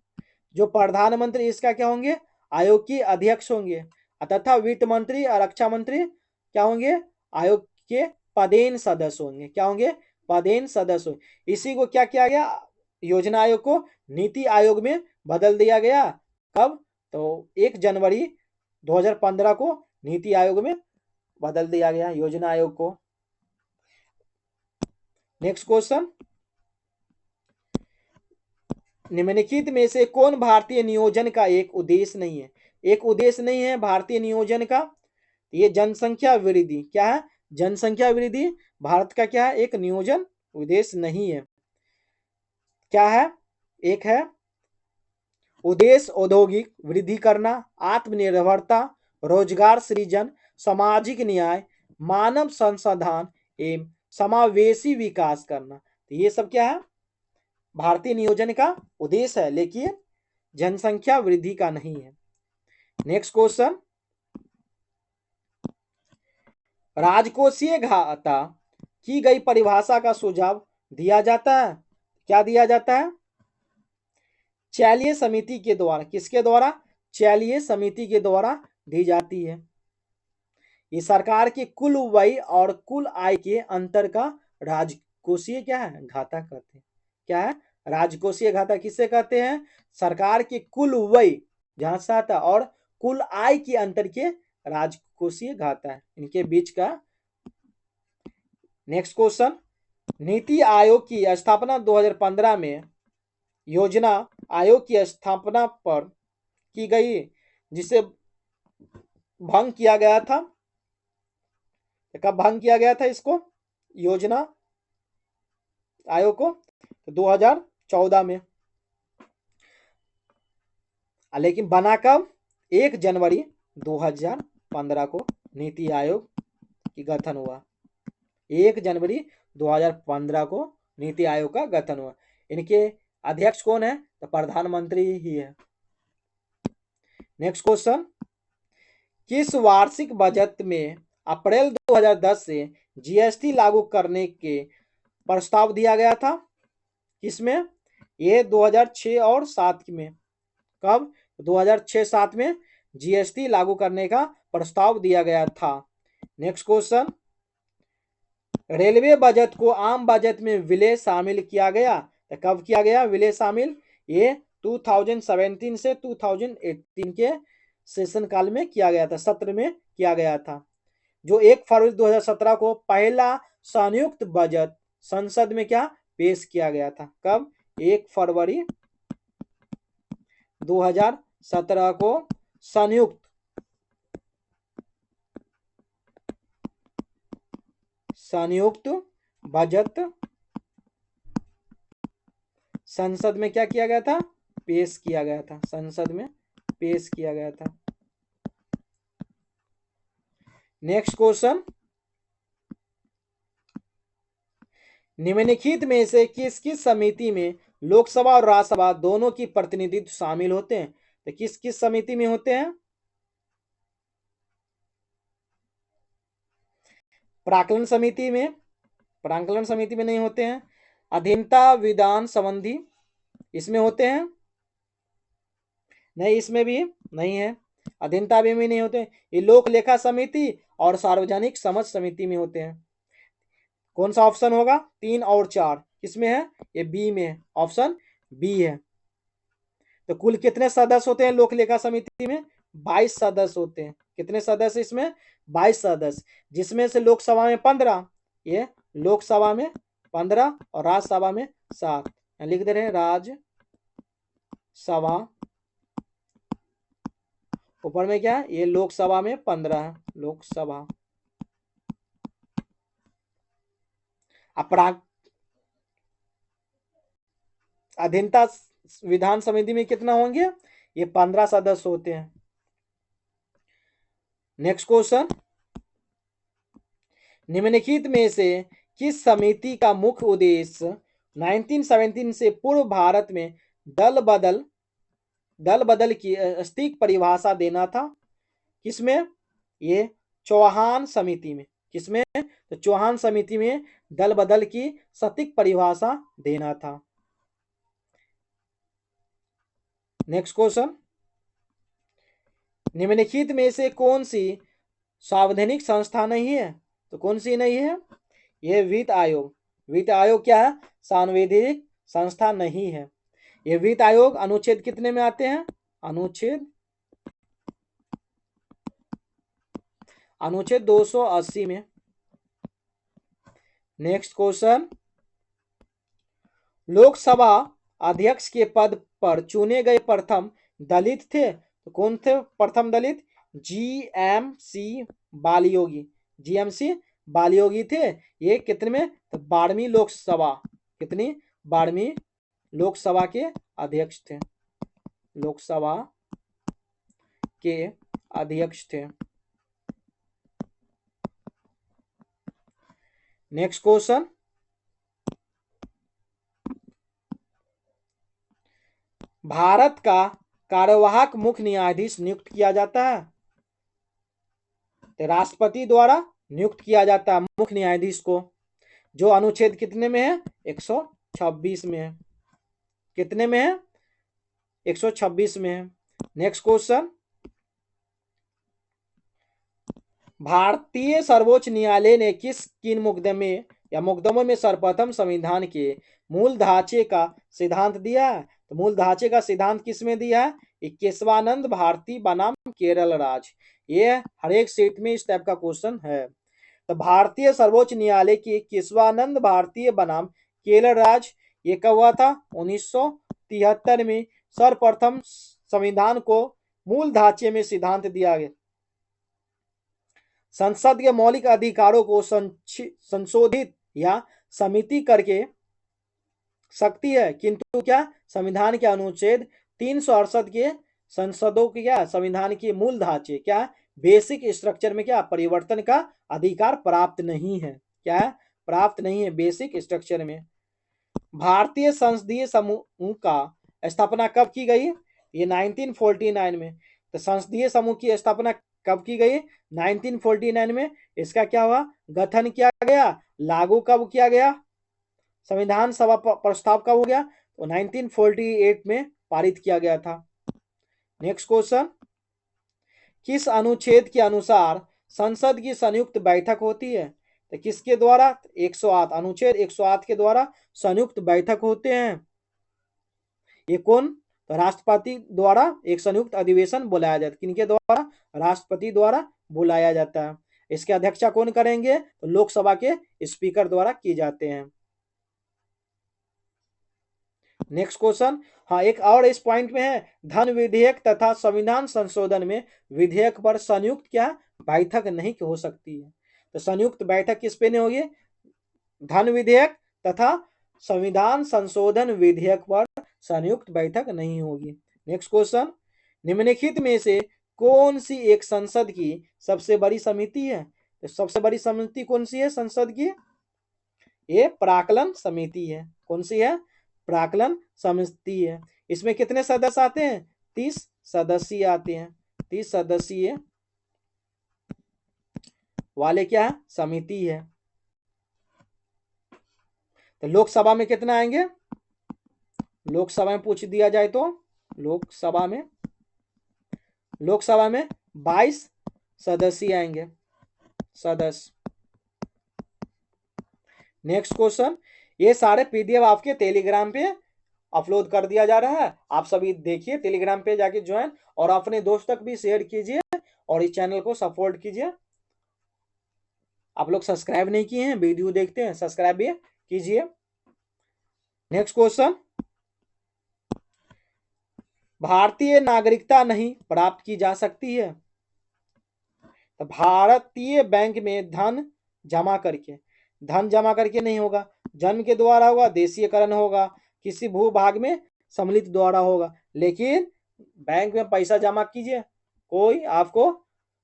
जो प्रधानमंत्री इसका क्या होंगे, आयोग के अध्यक्ष होंगे, तथा वित्त मंत्री और रक्षा मंत्री क्या होंगे, आयोग के पदेन सदस्य होंगे। क्या होंगे, पदेन सदस्य होंगे। इसी को क्या किया गया, योजना आयोग को नीति आयोग में बदल दिया गया। कब, तो 1 जनवरी 2015 को नीति आयोग में बदल दिया गया योजना आयोग को। नेक्स्ट क्वेश्चन, निम्नलिखित में से कौन भारतीय नियोजन का एक उद्देश्य नहीं है। एक उद्देश्य नहीं है भारतीय नियोजन का, ये जनसंख्या वृद्धि, क्या है जनसंख्या वृद्धि भारत का क्या है एक नियोजन उद्देश्य नहीं है। क्या है, एक है उद्देश्य औद्योगिक वृद्धि करना, आत्मनिर्भरता, रोजगार सृजन, सामाजिक न्याय, मानव संसाधन एवं समावेशी विकास करना। तो ये सब क्या है भारतीय नियोजन का उद्देश्य है, लेकिन जनसंख्या वृद्धि का नहीं है। नेक्स्ट क्वेश्चन, राजकोषीय घाटा की गई परिभाषा का सुझाव दिया जाता है। क्या दिया जाता है, चैलीय समिति के द्वारा, किसके द्वारा, चैलीय समिति के द्वारा दी जाती है। ये सरकार के कुल व्यय और कुल आय के अंतर का राजकोषीय क्या है घाटा कहते हैं। क्या है, राजकोषीय घाटा किससे कहते हैं, सरकार के कुल व्यय जहां से आता और कुल आय के अंतर के राजकोषीय घाटा है, इनके बीच का। नेक्स्ट क्वेश्चन, नीति आयोग की स्थापना 2015 में योजना आयोग की स्थापना पर की गई, जिसे भंग किया गया था। कब भंग किया गया था इसको, योजना आयोग को, तो 2014 में। लेकिन बना कब, 1 जनवरी 2015 को नीति आयोग की गठन हुआ। 1 जनवरी 2015 को नीति आयोग का गठन हुआ। इनके अध्यक्ष कौन है, तो प्रधानमंत्री ही है। नेक्स्ट क्वेश्चन, किस वार्षिक बजट में अप्रैल 2010 से जीएसटी लागू करने के प्रस्ताव दिया गया था, किसमें, ये 2006 और 7 में। कब, 2006-7 में जीएसटी लागू करने का प्रस्ताव दिया गया था। नेक्स्ट क्वेश्चन, रेलवे बजट को आम बजट में विलय शामिल किया गया। तो कब किया गया विलय शामिल? ये 2017 से 2018 के सेशन काल में किया गया था, सत्र में किया गया था। जो 1 फरवरी 2017 को पहला संयुक्त बजट संसद में क्या पेश किया गया था। कब? 1 फरवरी 2017 को संयुक्त बजट संसद में क्या किया गया था? पेश किया गया था, संसद में पेश किया गया था। नेक्स्ट क्वेश्चन, निम्नलिखित में से किस किस समिति में लोकसभा और राज्यसभा दोनों की प्रतिनिधित्व शामिल होते हैं? तो किस किस समिति में होते हैं? प्राक्कलन समिति में, प्राक्कलन समिति में नहीं होते हैं। अधीनता विधान संबंधी इसमें होते हैं? नहीं, इसमें भी नहीं है, अधीनता भी नहीं होते। ये लोक लेखा समिति और सार्वजनिक समझ समिति में होते हैं। कौन सा ऑप्शन होगा? 3 और 4 किसमें है? ये बी में है, ऑप्शन बी है। तो कुल कितने सदस्य होते हैं लोक लेखा समिति में? 22 सदस्य होते हैं। कितने सदस्य इसमें? 22 सदस्य, जिसमें से लोकसभा में 15, ये लोकसभा में 15 और राज्यसभा में 7। लिख दे रहे हैं राज्यसभा, ऊपर में क्या है? ये लोकसभा में 15 है, लोकसभा। अधीनता विधान समिति में कितना होंगे? ये 15 सदस्य होते हैं। नेक्स्ट क्वेश्चन, निम्नलिखित में से किस समिति का मुख्य उद्देश्य 1917 से पूर्व भारत में दल बदल की सटीक परिभाषा देना था? किसमें? ये चौहान समिति में। किसमें? तो चौहान समिति में दल बदल की सटीक परिभाषा देना था। नेक्स्ट क्वेश्चन, निम्नलिखित में से कौन सी संवैधानिक संस्था नहीं है? तो कौन सी नहीं है? यह वित्त आयोग। वित्त आयोग क्या है? संवैधानिक संस्था नहीं है। ये वित्त आयोग अनुच्छेद कितने में आते हैं? अनुच्छेद 280 में। नेक्स्ट क्वेश्चन, लोकसभा अध्यक्ष के पद पर चुने गए प्रथम दलित थे? तो कौन थे प्रथम दलित? जीएमसी बालियोगी। जीएमसी बालियोगी थे। ये कितने में? तो 12वीं लोकसभा। कितनी? 12वीं लोकसभा के अध्यक्ष थे, लोकसभा के अध्यक्ष थे। नेक्स्ट क्वेश्चन, भारत का कार्यवाहक मुख्य न्यायाधीश नियुक्त किया जाता है? तो राष्ट्रपति द्वारा नियुक्त किया जाता है मुख्य न्यायाधीश को, जो अनुच्छेद कितने में है? 126 में है। कितने में है? 126 में है। नेक्स्ट क्वेश्चन, भारतीय सर्वोच्च न्यायालय ने किन मुकदमे या मुकदमों में सर्वप्रथम संविधान के मूल ढांचे का सिद्धांत दिया है? तो मूल ढांचे का सिद्धांत किसमें दिया है? केशवानंद भारती बनाम केरल राज्य। ये हर एक सीट में इस टाइप का क्वेश्चन है। तो भारतीय सर्वोच्च न्यायालय की केशवानंद भारतीय बनाम केरल राज्य ये कब हुआ था? 1973 में सर्वप्रथम संविधान को मूल ढांचे में सिद्धांत दिया गया। संसद के मौलिक अधिकारों को संशोधित या समिति करके सकती है, किंतु क्या संविधान के अनुच्छेद 368 के संसदों के क्या संविधान के मूल ढांचे क्या बेसिक स्ट्रक्चर में क्या परिवर्तन का अधिकार प्राप्त नहीं है। क्या है? प्राप्त नहीं है बेसिक स्ट्रक्चर में। भारतीय संसदीय समूह का स्थापना कब की गई? ये 1949 में। तो संसदीय समूह की स्थापना कब की गई? 1949 में। इसका क्या हुआ? गठन किया गया। लागू कब किया गया? संविधान सभा प्रस्ताव कब हो गया? तो 1948 में पारित किया गया था। नेक्स्ट क्वेश्चन, किस अनुच्छेद के अनुसार संसद की संयुक्त बैठक होती है? तो किसके द्वारा? 108 अनुच्छेद 108 के द्वारा संयुक्त बैठक होते हैं। ये कौन? तो राष्ट्रपति द्वारा एक संयुक्त अधिवेशन बुलाया जाता है। किनके द्वारा? राष्ट्रपति द्वारा बुलाया जाता है। इसके अध्यक्षता कौन करेंगे? तो लोकसभा के स्पीकर द्वारा की जाते हैं। नेक्स्ट क्वेश्चन, हाँ एक और इस पॉइंट में है, धन विधेयक तथा संविधान संशोधन में विधेयक पर संयुक्त क्या बैठक नहीं हो सकती है। तो संयुक्त बैठक किस पे नहीं होगी? धन विधेयक तथा संविधान संशोधन विधेयक पर संयुक्त बैठक नहीं होगी। नेक्स्ट क्वेश्चन, निम्नलिखित में से कौन सी एक संसद की सबसे बड़ी समिति है? तो सबसे बड़ी समिति कौन सी है संसद की? ये प्राक्कलन समिति है। कौन सी है? प्राक्कलन समिति है। इसमें कितने सदस्य आते हैं? 30 सदस्य आते हैं। 30 सदस्यीय वाले क्या समिति है। तो लोकसभा में कितना आएंगे? लोकसभा में पूछ दिया जाए तो लोकसभा में 22 सदस्य आएंगे सदस्य। नेक्स्ट क्वेश्चन, ये सारे पीडीएफ आपके टेलीग्राम पे अपलोड कर दिया जा रहा है, आप सभी देखिए टेलीग्राम पे जाके ज्वाइन और अपने दोस्त तक भी शेयर कीजिए और इस चैनल को सपोर्ट कीजिए। आप लोग सब्सक्राइब नहीं किए हैं, वीडियो देखते हैं, सब्सक्राइब भी कीजिए। नेक्स्ट क्वेश्चन, भारतीय नागरिकता नहीं प्राप्त की जा सकती है। तो भारतीय बैंक में धन जमा करके नहीं होगा, जन्म के द्वारा होगा, देशीयकरण होगा, किसी भूभाग में सम्मिलित द्वारा होगा। लेकिन बैंक में पैसा जमा कीजिए, कोई आपको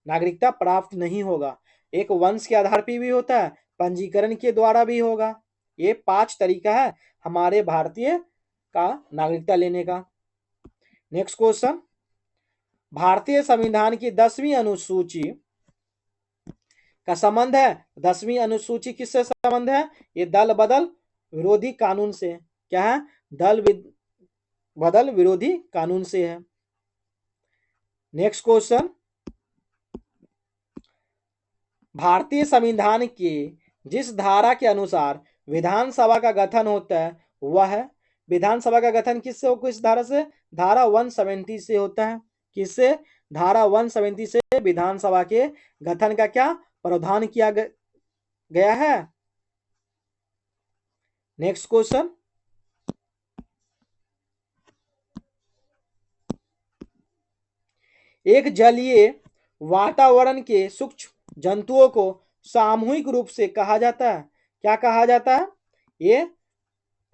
नागरिकता प्राप्त नहीं होगा। एक वंश के आधार पर भी होता है, पंजीकरण के द्वारा भी होगा। ये 5 तरीका है हमारे भारतीय का नागरिकता लेने का। नेक्स्ट क्वेश्चन, भारतीय संविधान की 10वीं अनुसूची का संबंध है। 10वीं अनुसूची किससे संबंध है? ये दल बदल विरोधी कानून से। क्या है? दल बदल विरोधी कानून से है। नेक्स्ट क्वेश्चन, भारतीय संविधान के जिस धारा के अनुसार विधानसभा का गठन होता है वह है। विधानसभा का गठन किससे हो? किस धारा से? धारा 170 से होता है। किससे? धारा 170 से विधानसभा के गठन का क्या प्रावधान किया गया है। नेक्स्ट क्वेश्चन, एक जलीय वातावरण के सूक्ष्म जंतुओं को सामूहिक रूप से कहा जाता है। क्या कहा जाता है? ये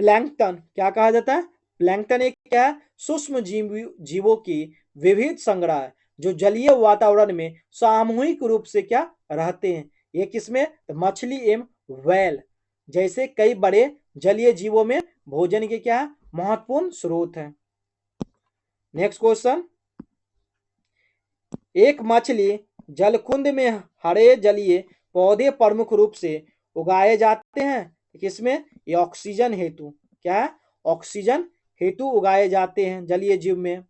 प्लैंकटन। क्या कहा जाता है? प्लैंकटन एक क्या है? सूक्ष्म जीवों की विविध संग्रह है जो जलीय वातावरण में सामूहिक रूप से क्या रहते हैं। ये किसमें? मछली एवं व्हेल जैसे कई बड़े जलीय जीवों में भोजन के क्या महत्वपूर्ण स्रोत है। नेक्स्ट क्वेश्चन, एक मछली जलकुंड में हरे जलीय पौधे प्रमुख रूप से उगाए जाते हैं। किसमें? ये ऑक्सीजन हेतु। क्या है? ऑक्सीजन हेतु उगाए जाते हैं जलीय जीव में,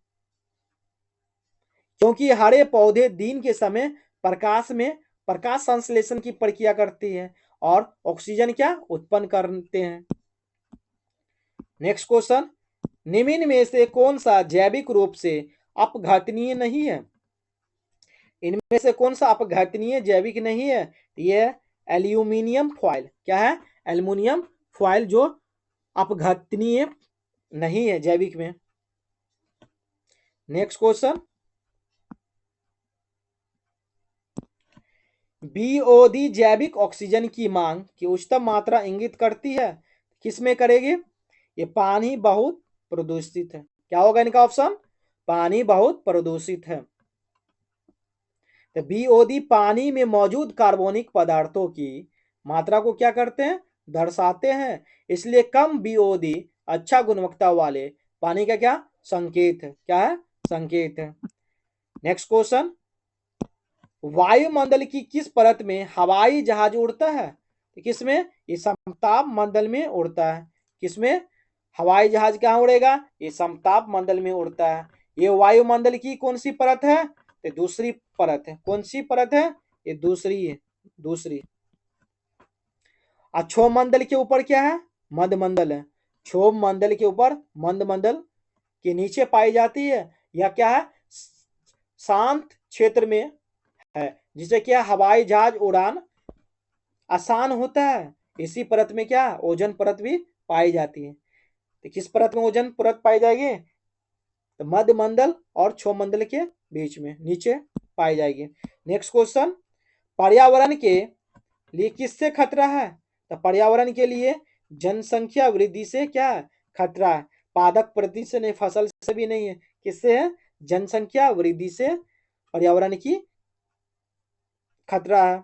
क्योंकि हरे पौधे दिन के समय प्रकाश संश्लेषण की प्रक्रिया करती है और ऑक्सीजन क्या उत्पन्न करते हैं। नेक्स्ट क्वेश्चन, निम्न में से कौन सा जैविक रूप से अपघटनीय नहीं है? इनमें से कौन सा अपघटनीय जैविक नहीं है? यह एल्यूमिनियम फॉयल। क्या है? एल्यूमिनियम फॉयल जो अपघटनीय नहीं है जैविक में। नेक्स्ट क्वेश्चन, बीओडी जैविक ऑक्सीजन की मांग की उच्चतम मात्रा इंगित करती है। किसमें करेगी? ये पानी बहुत प्रदूषित है। क्या होगा इनका ऑप्शन? पानी बहुत प्रदूषित है। तो बीओडी पानी में मौजूद कार्बनिक पदार्थों की मात्रा को क्या करते हैं? दर्शाते हैं। इसलिए कम बीओडी अच्छा गुणवत्ता वाले पानी का क्या संकेत है? क्या है? संकेत है। नेक्स्ट क्वेश्चन, वायुमंडल की किस परत में हवाई जहाज उड़ता है? किसमें? ये समताप मंडल में उड़ता है। किसमें? हवाई जहाज कहाँ उड़ेगा? ये समताप मंडल में उड़ता है। ये वायुमंडल की कौन सी परत है? तो दूसरी परत है। कौन सी परत है? ये दूसरी है। दूसरी। और क्षोभ मंडल के ऊपर क्या है? मध्य मंडल है। क्षोभ मंडल के ऊपर मध्य मंडल के नीचे पाई जाती है। यह क्या है? शांत क्षेत्र में है, जिसे क्या हवाई जहाज उड़ान आसान होता है। इसी परत में क्या ओजोन परत भी पाई जाती है। तो किस परत में ओजोन परत पाई जाएगी? तो मध्य मंडल और क्षोभ मंडल के बीच में नीचे पाई जाएगी। नेक्स्ट क्वेश्चन, पर्यावरण के लिए किससे खतरा है? तो पर्यावरण के लिए जनसंख्या वृद्धि से क्या है? खतरा है। पादप प्रति से नहीं, फसल से भी नहीं है, किससे है? जनसंख्या वृद्धि से पर्यावरण की खतरा है।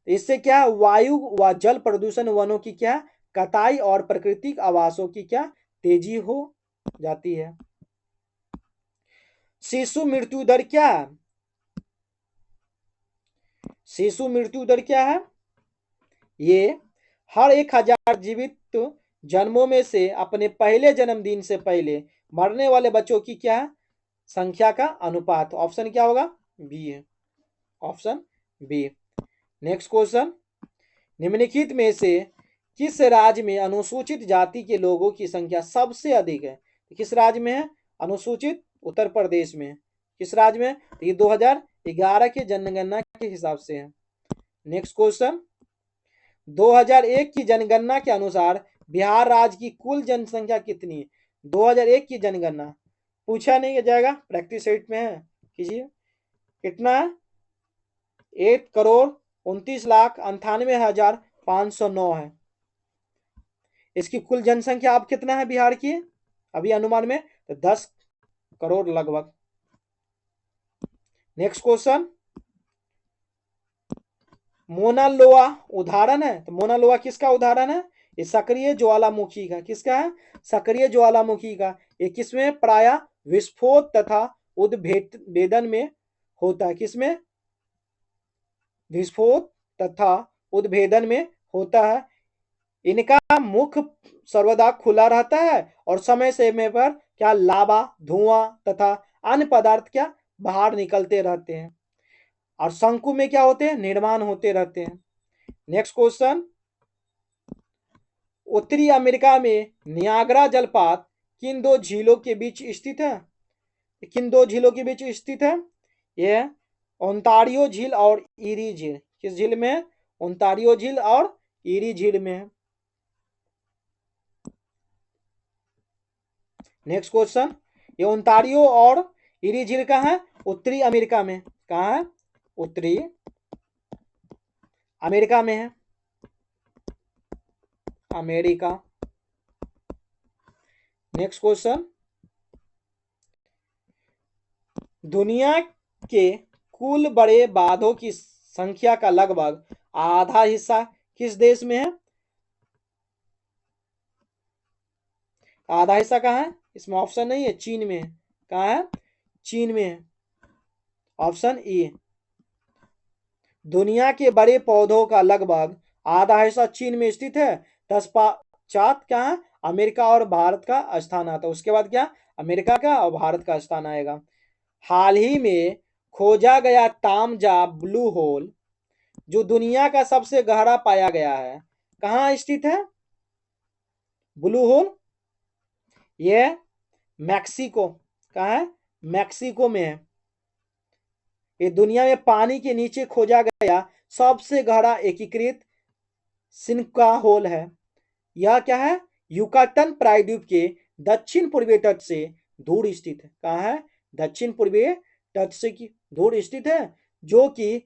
इससे क्या है? वायु व जल प्रदूषण, वनों की क्या कटाई और प्राकृतिक आवासों की क्या तेजी हो जाती है। शिशु मृत्यु दर क्या है? शिशु मृत्यु दर क्या है? ये हर 1000 जीवित जन्मों में से अपने पहले जन्मदिन से पहले मरने वाले बच्चों की क्या है? संख्या का अनुपात। ऑप्शन क्या होगा? बी है, ऑप्शन बी। नेक्स्ट क्वेश्चन, निम्नलिखित में से किस राज्य में अनुसूचित जाति के लोगों की संख्या सबसे अधिक है? किस राज्य में है? अनुसूचित उत्तर प्रदेश में। किस राज्य में? ये 2011 के जनगणना के हिसाब से है। नेक्स्ट क्वेश्चन, 2001 की जनगणना के अनुसार बिहार राज्य की कुल जनसंख्या कितनी है? 2001 की जनगणना पूछा नहीं जाएगा, प्रैक्टिस सेट में है, कीजिए। कितना है? 1,29,98,509 है। इसकी कुल जनसंख्या अब कितना है बिहार की अभी अनुमान में? तो 10 करोड़ लगभग। नेक्स्ट क्वेश्चन, मोनालोआ उदाहरण है। तो मोनालोआ किसका उदाहरण है? ये सक्रिय ज्वालामुखी का। किसका है? सक्रिय ज्वालामुखी का। ये किसमें प्राय विस्फोट तथा उद्भेदन में होता है? किसमें? विस्फोट तथा उद्भेदन में होता है। इनका मुख सर्वदा खुला रहता है और समय समय पर क्या लावा, धुआं तथा अन्य पदार्थ क्या बाहर निकलते रहते हैं। और शंकु में क्या होते हैं? निर्माण होते रहते हैं। नेक्स्ट क्वेश्चन, उत्तरी अमेरिका में नियाग्रा जलपात किन दो झीलों के बीच स्थित है? किन दो झीलों के बीच स्थित है? यह ओंटारियो झील और ईरी झील। किस झील में? ओंटारियो झील और ईरी झील में है। नेक्स्ट क्वेश्चन, ये ओंटारियो और ईरी झील कहाँ है? उत्तरी अमेरिका में। कहाँ है? उत्तरी अमेरिका में है, अमेरिका। नेक्स्ट क्वेश्चन, दुनिया के कुल बड़े बांधों की संख्या का लगभग आधा हिस्सा किस देश में है? आधा हिस्सा कहाँ है? इसमें ऑप्शन नहीं है, चीन में है। कहाँ है? चीन में है, ऑप्शन ई। दुनिया के बड़े पौधों का लगभग आधा हिस्सा चीन में स्थित है। तत्पश्चात क्या है? अमेरिका और भारत का स्थान आता है। उसके बाद क्या? अमेरिका का और भारत का स्थान आएगा। हाल ही में खोजा गया तामजा ब्लू होल जो दुनिया का सबसे गहरा पाया गया है, कहाँ स्थित है? ब्लू होल यह मैक्सिको। कहाँ है? मैक्सिको में है। ये दुनिया में पानी के नीचे खोजा गया सबसे गहरा एकीकृत सिनका होल है। यह क्या है? युकाटन प्रायद्वीप के दक्षिण पूर्वी तट से दूर स्थित है। कहाँ है? दक्षिण पूर्वी तट से की दूर स्थित है, जो कि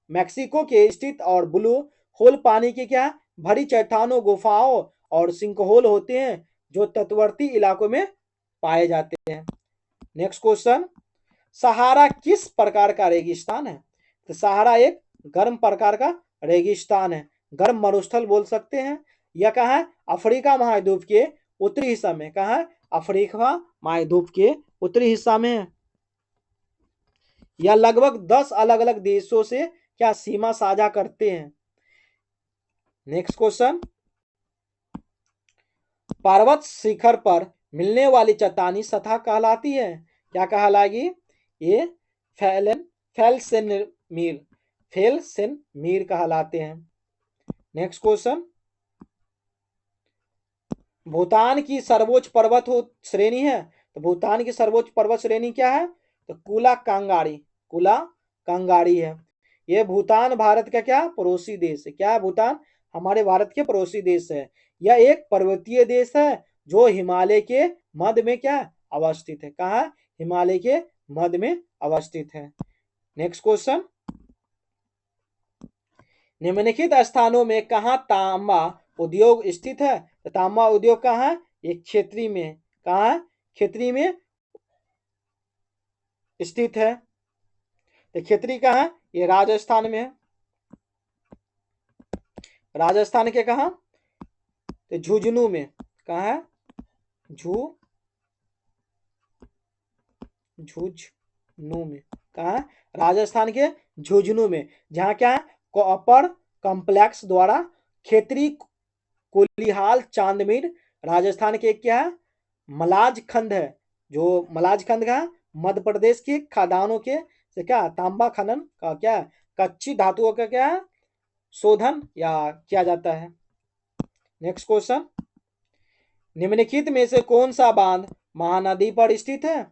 मैक्सिको के स्थित और ब्लू होल पानी के क्या भरी चट्टानों, गुफाओं और सिंकहोल होते हैं जो तटवर्ती इलाकों में पाए जाते हैं। नेक्स्ट क्वेश्चन, सहारा किस प्रकार का रेगिस्तान है? तो सहारा एक गर्म प्रकार का रेगिस्तान है, गर्म मरुस्थल बोल सकते हैं। यह कहाँ है? अफ्रीका महाद्वीप के उत्तरी हिस्सा में। कहाँ है? अफ्रीका महाद्वीप के उत्तरी हिस्सा में है। यह लगभग 10 अलग अलग देशों से क्या सीमा साझा करते हैं। नेक्स्ट क्वेश्चन, पर्वत शिखर पर मिलने वाली चट्टानी सतह कहलाती है। क्या कहलाएगी? ये फेलसेनमीर कहलाते हैं। नेक्स्ट क्वेश्चन, भूटान की सर्वोच्च पर्वत श्रेणी है, तो भूटान की सर्वोच्च पर्वत श्रेणी क्या है, तो कुला कांगाड़ी, कुला कांगाड़ी है। ये भूटान भारत का क्या पड़ोसी देश है, क्या है भूटान हमारे भारत के पड़ोसी देश है। यह एक पर्वतीय देश है जो हिमालय के मध्य में क्या अवस्थित है, कहाँ हिमालय के मध्य में अवस्थित है। नेक्स्ट क्वेश्चन, निम्नलिखित स्थानों में कहाँ तांबा उद्योग स्थित है, तो तांबा उद्योग कहाँ है, ये क्षेत्री में, कहाँ है क्षेत्री में स्थित है। तो क्षेत्री कहाँ है, ये राजस्थान में है, राजस्थान के कहाँ, तो झुंझुनू में, कहाँ है झुंझुनू में, कहाँ है राजस्थान के झुंझुनू में, जहाँ क्या है कॉपर कॉम्प्लेक्स द्वारा क्षेत्रीय कोलिहाल चांदमीर राजस्थान के क्या है मलाज खंड है, जो मलाज खंड का मध्य प्रदेश की खदानों के से क्या तांबा खनन का क्या कच्ची धातुओं का क्या है शोधन या किया जाता है। नेक्स्ट क्वेश्चन, निम्नलिखित में से कौन सा बांध महानदी पर स्थित है,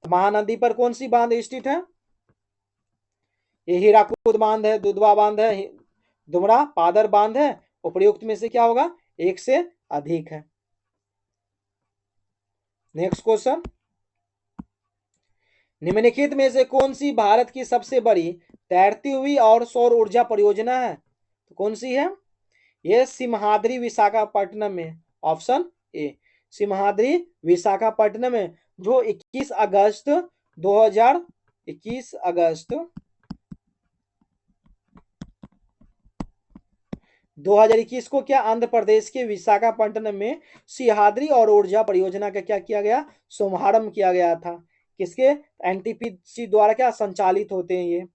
महानदी पर कौन सी बांध स्थित है, ये हीराकुद बांध है, दुधवा बांध है, दुमरा पादर बांध है, उपयुक्त में से क्या होगा एक से अधिक है। नेक्स्ट क्वेश्चन, निम्नलिखित में से कौन सी भारत की सबसे बड़ी तैरती हुई और सौर ऊर्जा परियोजना है, तो कौन सी है, ये सिमहाद्री विशाखापट्टनम में, ऑप्शन ए सिमहाद्री विशाखापट्टनम में, जो 21 अगस्त 2021 को क्या आंध्र प्रदेश के विशाखापट्टनम में सिहाद्री और ऊर्जा परियोजना का क्या किया गया शुभारंभ किया गया था, किसके एनटीपीसी द्वारा क्या संचालित होते हैं ये।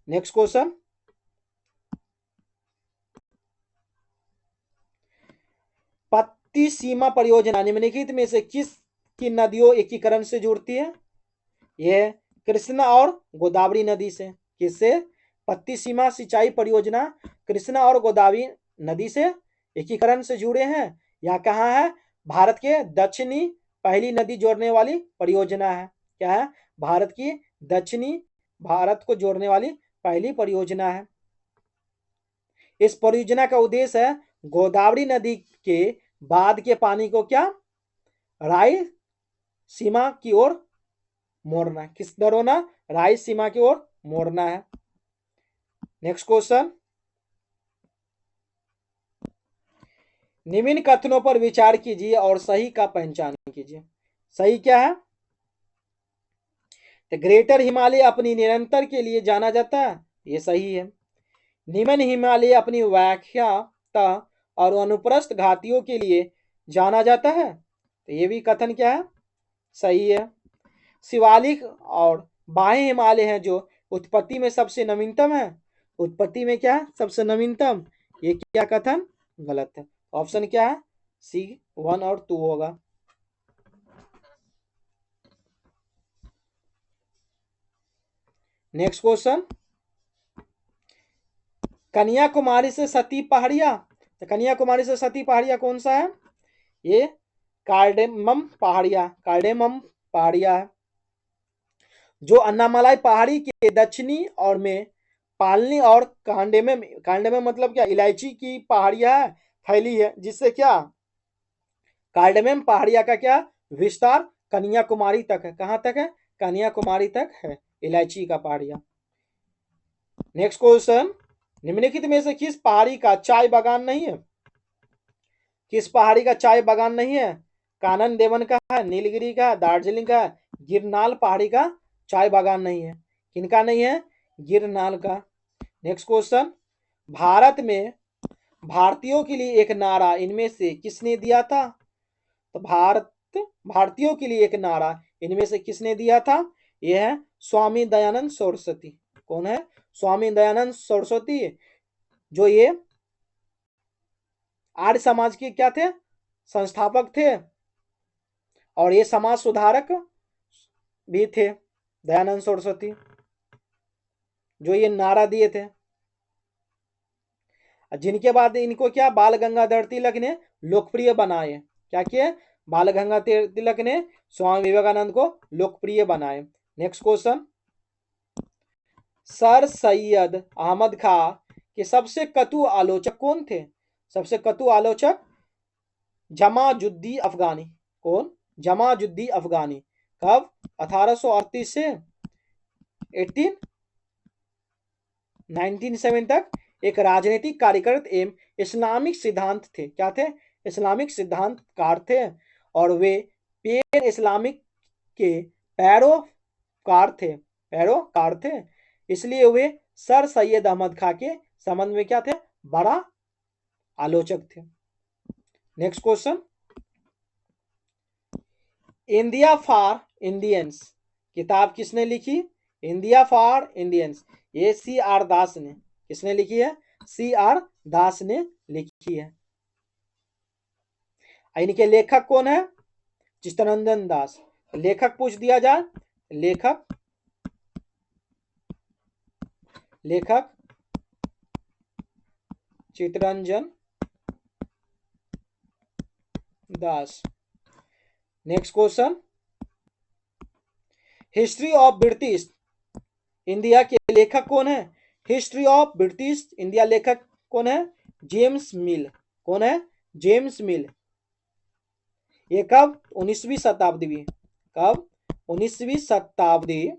नेक्स्ट क्वेश्चन, पत्ती सीमा परियोजना निम्नलिखित में से किस की नदियों एकीकरण से जुड़ती है, यह कृष्णा और गोदावरी नदी से, किससे पत्ती सीमा सिंचाई परियोजना कृष्णा और गोदावरी नदी से एकीकरण से जुड़े हैं, या कहाँ है भारत के दक्षिणी पहली नदी जोड़ने वाली परियोजना है, क्या है भारत की दक्षिणी भारत को जोड़ने वाली पहली परियोजना है। इस परियोजना का उद्देश्य है गोदावरी नदी के बाद के पानी को क्या राय सीमा की ओर मोड़ना, किस दर होना राय सीमा की ओर मोड़ना है। नेक्स्ट क्वेश्चन, निम्न कथनों पर विचार कीजिए और सही का पहचान कीजिए। सही क्या है, तो ग्रेटर हिमालय अपनी निरंतर के लिए जाना जाता है, ये सही है। निम्न हिमालय अपनी व्याख्याता और अनुप्रस्थ घाटियों के लिए जाना जाता है, तो ये भी कथन क्या है सही है। शिवालिक और बाह्य हिमालय है जो उत्पत्ति में सबसे नवीनतम है, उत्पत्ति में क्या है सबसे नवीनतम, ये क्या कथन गलत है। ऑप्शन क्या है सी 1 और 2 होगा। नेक्स्ट क्वेश्चन, कन्याकुमारी से सती पहाड़िया, तो कन्याकुमारी से सती पहाड़िया कौन सा है, ये कार्डेमम पहाड़िया, कार्डेमम पहाड़िया है, जो अन्नामलाई पहाड़ी के दक्षिणी और में पालनी और कांडे में मतलब क्या इलायची की पहाड़ियां फैली है, जिससे क्या कार्डेमम पहाड़िया का क्या विस्तार कन्याकुमारी तक है, कहां तक है कन्याकुमारी तक है इलायची का पहाड़िया। नेक्स्ट क्वेश्चन, निम्नलिखित में से किस पहाड़ी का चाय बागान नहीं है, किस पहाड़ी का चाय बागान नहीं है, कानन देवन का है, नीलगिरी का, दार्जिलिंग का, गिरनाल पहाड़ी का चाय बागान नहीं है, किनका नहीं है गिरनाल का। नेक्स्ट क्वेश्चन, भारत में भारतीयों के लिए एक नारा इनमें से किसने दिया था, तो भारतीयों के लिए एक नारा इनमें से किसने दिया था, यह है स्वामी दयानंद सरस्वती। कौन है स्वामी दयानंद सरस्वती, जो ये आर्य समाज के क्या थे संस्थापक थे और ये समाज सुधारक भी थे, दयानंद सरस्वती जो ये नारा दिए थे। जिनके बाद इनको क्या बाल गंगाधर तिलक ने लोकप्रिय बनाए, क्या किए, बाल गंगाधर तिलक ने स्वामी विवेकानंद को लोकप्रिय बनाए। Next question, Sir Syed Ahmad Khan के सबसे कटु आलोचक कौन थे? सबसे कटु आलोचक जमाजुद्दीन अफगानी। कौन? जमाजुद्दीन अफगानी। कब? 1838 से 1907 तक एक राजनीतिक कार्यकर्ता एवं इस्लामिक सिद्धांत थे। क्या थे? इस्लामिक सिद्धांतकार थे और वे पैन इस्लामिक के पैरोकार थे। इसलिए वे सर सैयद अहमद खां के संबंध में क्या थे? बड़ा आलोचक थे। Next question, India for Indians किताब किसने लिखी? इंडिया फॉर इंडियंस, ये CR दास ने। किसने लिखी है? CR दास ने लिखी है। इनके लेखक कौन है? चित्तरंजन दास। लेखक पूछ दिया जाए, लेखक Chittaranjan Das. Next question, history of British India के लेखक कौन है? हिस्ट्री ऑफ ब्रिटिश इंडिया लेखक कौन है? जेम्स मिल। कौन है? जेम्स मिल। ये कब? 19वीं शताब्दी में। कब? 19वीं शताब्दी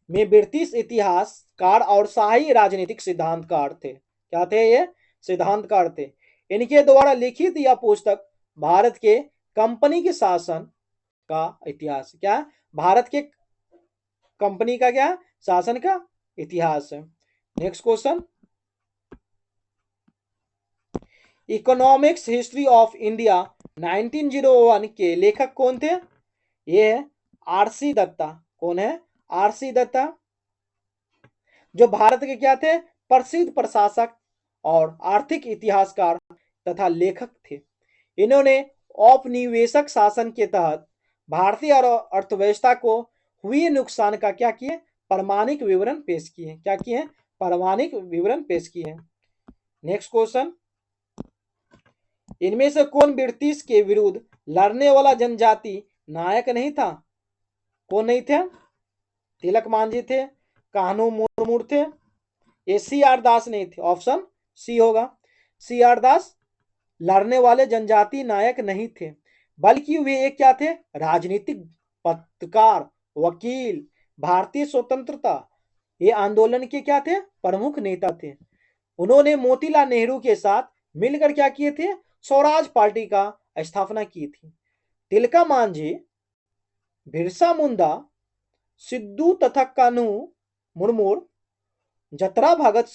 में ब्रिटिश इतिहासकार और शाही राजनीतिक सिद्धांतकार थे। क्या थे ये? सिद्धांतकार थे। इनके द्वारा लिखित यह पुस्तक भारत के कंपनी के शासन का इतिहास, क्या? भारत के कंपनी का क्या? शासन का इतिहास है। Next question, economics history of India 1901 के लेखक कौन थे? ये है RC दत्ता। कौन है? RC दत्ता, जो भारत के क्या थे? प्रसिद्ध प्रशासक और आर्थिक इतिहासकार तथा लेखक थे। इन्होंने औपनिवेशिक शासन के तहत भारतीय अर्थव्यवस्था को हुए नुकसान का क्या किए? प्रामाणिक विवरण पेश किए। क्या किए? प्रामाणिक विवरण पेश किए। नेक्स्ट क्वेश्चन, इनमें से कौन ब्रिटिश के विरुद्ध लड़ने वाला जनजाति नायक नहीं था? कौन नहीं थे? तिलक मांझी थे, कान्हू मुर्मू थे, ये CR दास नहीं थे। ऑप्शन सी होगा। CR दास लड़ने वाले जनजाति नायक नहीं थे, बल्कि वे एक क्या थे? राजनीतिक पत्रकार, वकील, भारतीय स्वतंत्रता ये आंदोलन के क्या थे? प्रमुख नेता थे। उन्होंने मोतीलाल नेहरू के साथ मिलकर क्या किए थे? स्वराज पार्टी का स्थापना की थी। तिलका मांझी, बिरसा मुंडा, सिद्धू तथा कान्हू मुर्मू, जतरा भगत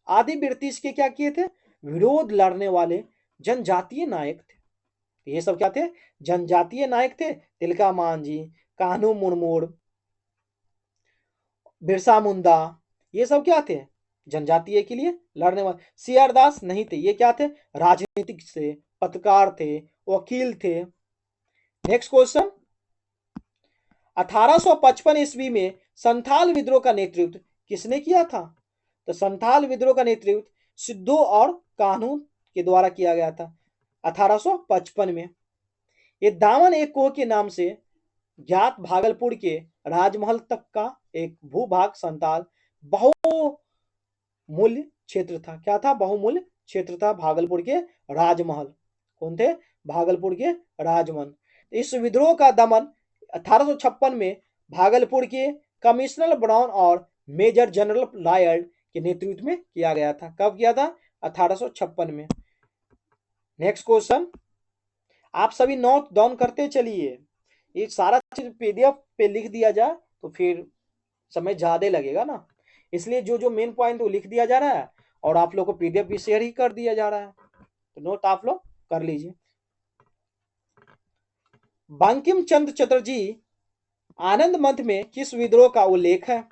आदि ब्रिटिश के क्या किए थे? विरोध लड़ने वाले जनजातीय नायक थे। ये सब क्या थे? जनजातीय नायक थे। तिलका मांझी, कान्हू मुर्मू, बिरसा मुंडा, ये सब क्या थे? जनजातीय के लिए लड़ने वाले। CR दास नहीं थे, ये क्या थे? राजनीतिक से पत्रकार थे, वकील थे। नेक्स्ट क्वेश्चन, 1855 ईस्वी में संथाल विद्रोह का नेतृत्व किसने किया था? तो संथाल विद्रोह का नेतृत्व सिद्धू और कान्हू के द्वारा किया गया था 1855 में। ये दामन एक कोह के नाम से ज्ञात भागलपुर के राजमहल तक का एक भूभाग संथाल बहुमूल्य क्षेत्र था। क्या था? बहुमूल्य क्षेत्र था भागलपुर के राजमहल। कौन थे? भागलपुर के राजमहल। इस विद्रोह का दमन 1856 में भागलपुर के कमिश्नर ब्राउन और मेजर जनरल लॉयड के नेतृत्व में किया गया था। कब किया था? 1856 में। नेक्स्ट क्वेश्चन, आप सभी नोट डाउन करते चलिए। ये सारा चीज PDF पे लिख दिया जाए तो फिर समय ज्यादा लगेगा ना, इसलिए जो जो मेन पॉइंट वो लिख दिया जा रहा है और आप लोग को PDF भी शेयर ही कर दिया जा रहा है, तो नोट आप लोग कर लीजिए। बंकिम चंद्र चटर्जी आनंद मंथ में किस विद्रोह का उल्लेख है?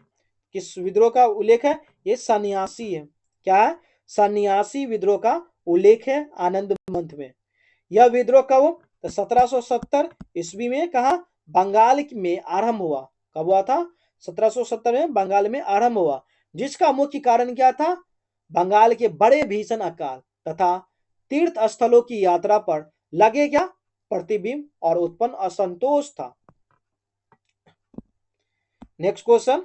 किस विद्रोह का उल्लेख है? ये सन्यासी है। क्या है? सन्यासी विद्रोह का उल्लेख है आनंद मंथ में। यह विद्रोह कब? तो 1770 ईस्वी में कहा? बंगाल में आरंभ हुआ। कब हुआ था? 1770 में बंगाल में आरंभ हुआ, जिसका मुख्य कारण क्या था? बंगाल के बड़े भीषण अकाल तथा तीर्थ स्थलों की यात्रा पर लगे क्या प्रतिबिंब और उत्पन्न असंतोष था। नेक्स्ट क्वेश्चन,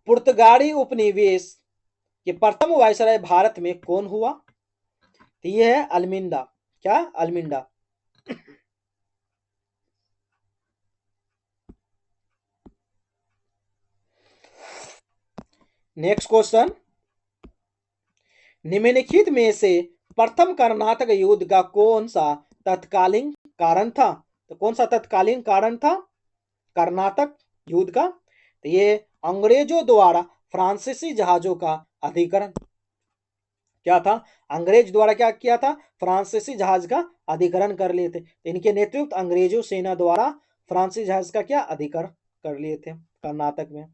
पुर्तगाली उपनिवेश के प्रथम वायसराय भारत में कौन हुआ? तो ये है अल्मिंडा। क्या? अल्मिंडा। नेक्स्ट क्वेश्चन, निम्नलिखित में से प्रथम कर्नाटक युद्ध का कौन सा तत्कालीन कारण था? तो कौन सा तत्कालीन कारण था कर्नाटक युद्ध का? तो ये अंग्रेजों द्वारा फ्रांसीसी जहाजों का अधिकरण। क्या था? अंग्रेज द्वारा क्या किया था? फ्रांसीसी जहाज का अधिकरण कर लिए थे। इनके नेतृत्व अंग्रेजों सेना द्वारा फ्रांसीसी जहाज का क्या अधिकरण कर लिए थे कर्नाटक में।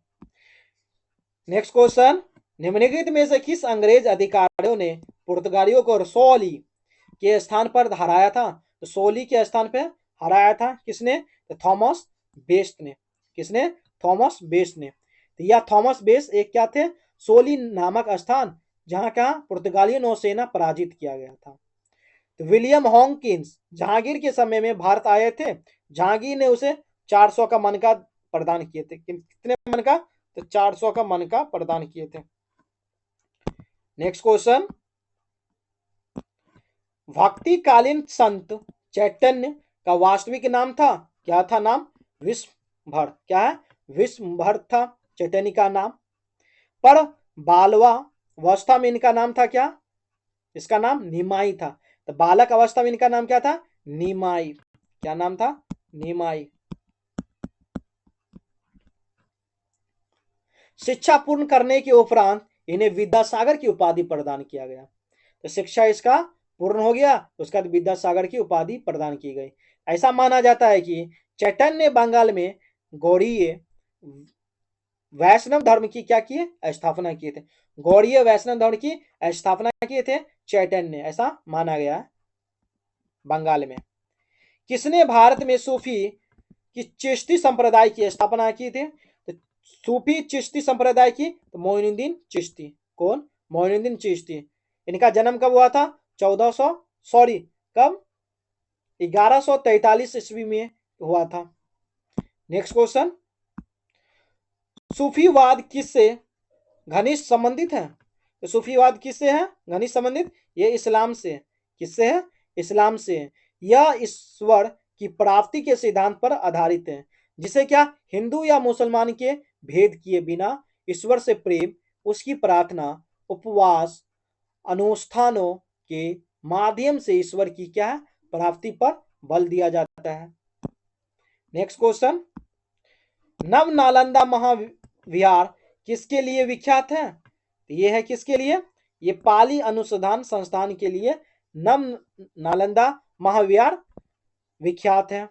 नेक्स्ट क्वेश्चन, निम्नलिखित में से किस अंग्रेज अधिकारियों ने पुर्तगालियों को सोली के स्थान पर हराया था? तो सोली के स्थान पर हराया था किसने? तो थॉमस बेस्ट ने। किसने? थॉमस बेस्ट ने। तो यह थॉमस बेस्ट एक क्या थे? सोली नामक स्थान जहां क्या पुर्तगाली नौसेना पराजित किया गया था। तो विलियम हॉकिंस जहांगीर के समय में भारत आए थे। जहांगीर ने उसे 400 का मनका प्रदान किए थे। कितने मनका? तो 400 का मनका प्रदान किए थे। नेक्स्ट क्वेश्चन, भक्तिकालीन संत चैतन्य का वास्तविक नाम था? क्या था नाम? विश्वभर। क्या है? विश्वभर था चैतन्य का नाम। पर बालवा अवस्था में इनका नाम था क्या? इसका नाम निमाई था। तो बालक अवस्था में इनका नाम क्या था? निमाई। क्या नाम था? निमाई। शिक्षा पूर्ण करने के उपरांत इन्हें विद्यासागर की उपाधि प्रदान किया गया। तो शिक्षा इसका पूर्ण हो गया, उसका विद्यासागर की उपाधि प्रदान की गई। ऐसा माना जाता है कि चैतन्य बंगाल में गौड़ीय वैष्णव धर्म की क्या किए? स्थापना किए थे। गौड़ीय वैष्णव धर्म की स्थापना किए थे चैतन्य, ऐसा माना गया है बंगाल में। किसने भारत में सूफी की चिश्ती संप्रदाय की स्थापना की थी? तो सूफी चिश्ती संप्रदाय की तो मोइनुद्दीन चिश्ती। कौन? मोइनुद्दीन चिश्ती। इनका जन्म कब हुआ था? 1400 सॉरी कब? 1143 ईस्वी में हुआ था। नेक्स्ट क्वेश्चन, सूफीवाद किससे घनिष्ठ संबंधित है? तो सूफीवाद किससे है घनिष्ठ संबंधित? ये इस्लाम से। किससे है? इस्लाम से। यह ईश्वर की प्राप्ति के सिद्धांत पर आधारित है, जिसे क्या हिंदू या मुसलमान के भेद किए बिना ईश्वर से प्रेम, उसकी प्रार्थना, उपवास, अनुष्ठानों के माध्यम से ईश्वर की क्या है प्राप्ति पर बल दिया जाता है। नेक्स्ट क्वेश्चन, नव नालंदा महाविहार किसके लिए विख्यात है? ये है किसके लिए? ये पाली अनुसंधान संस्थान के लिए नव नालंदा महाविहार विख्यात है।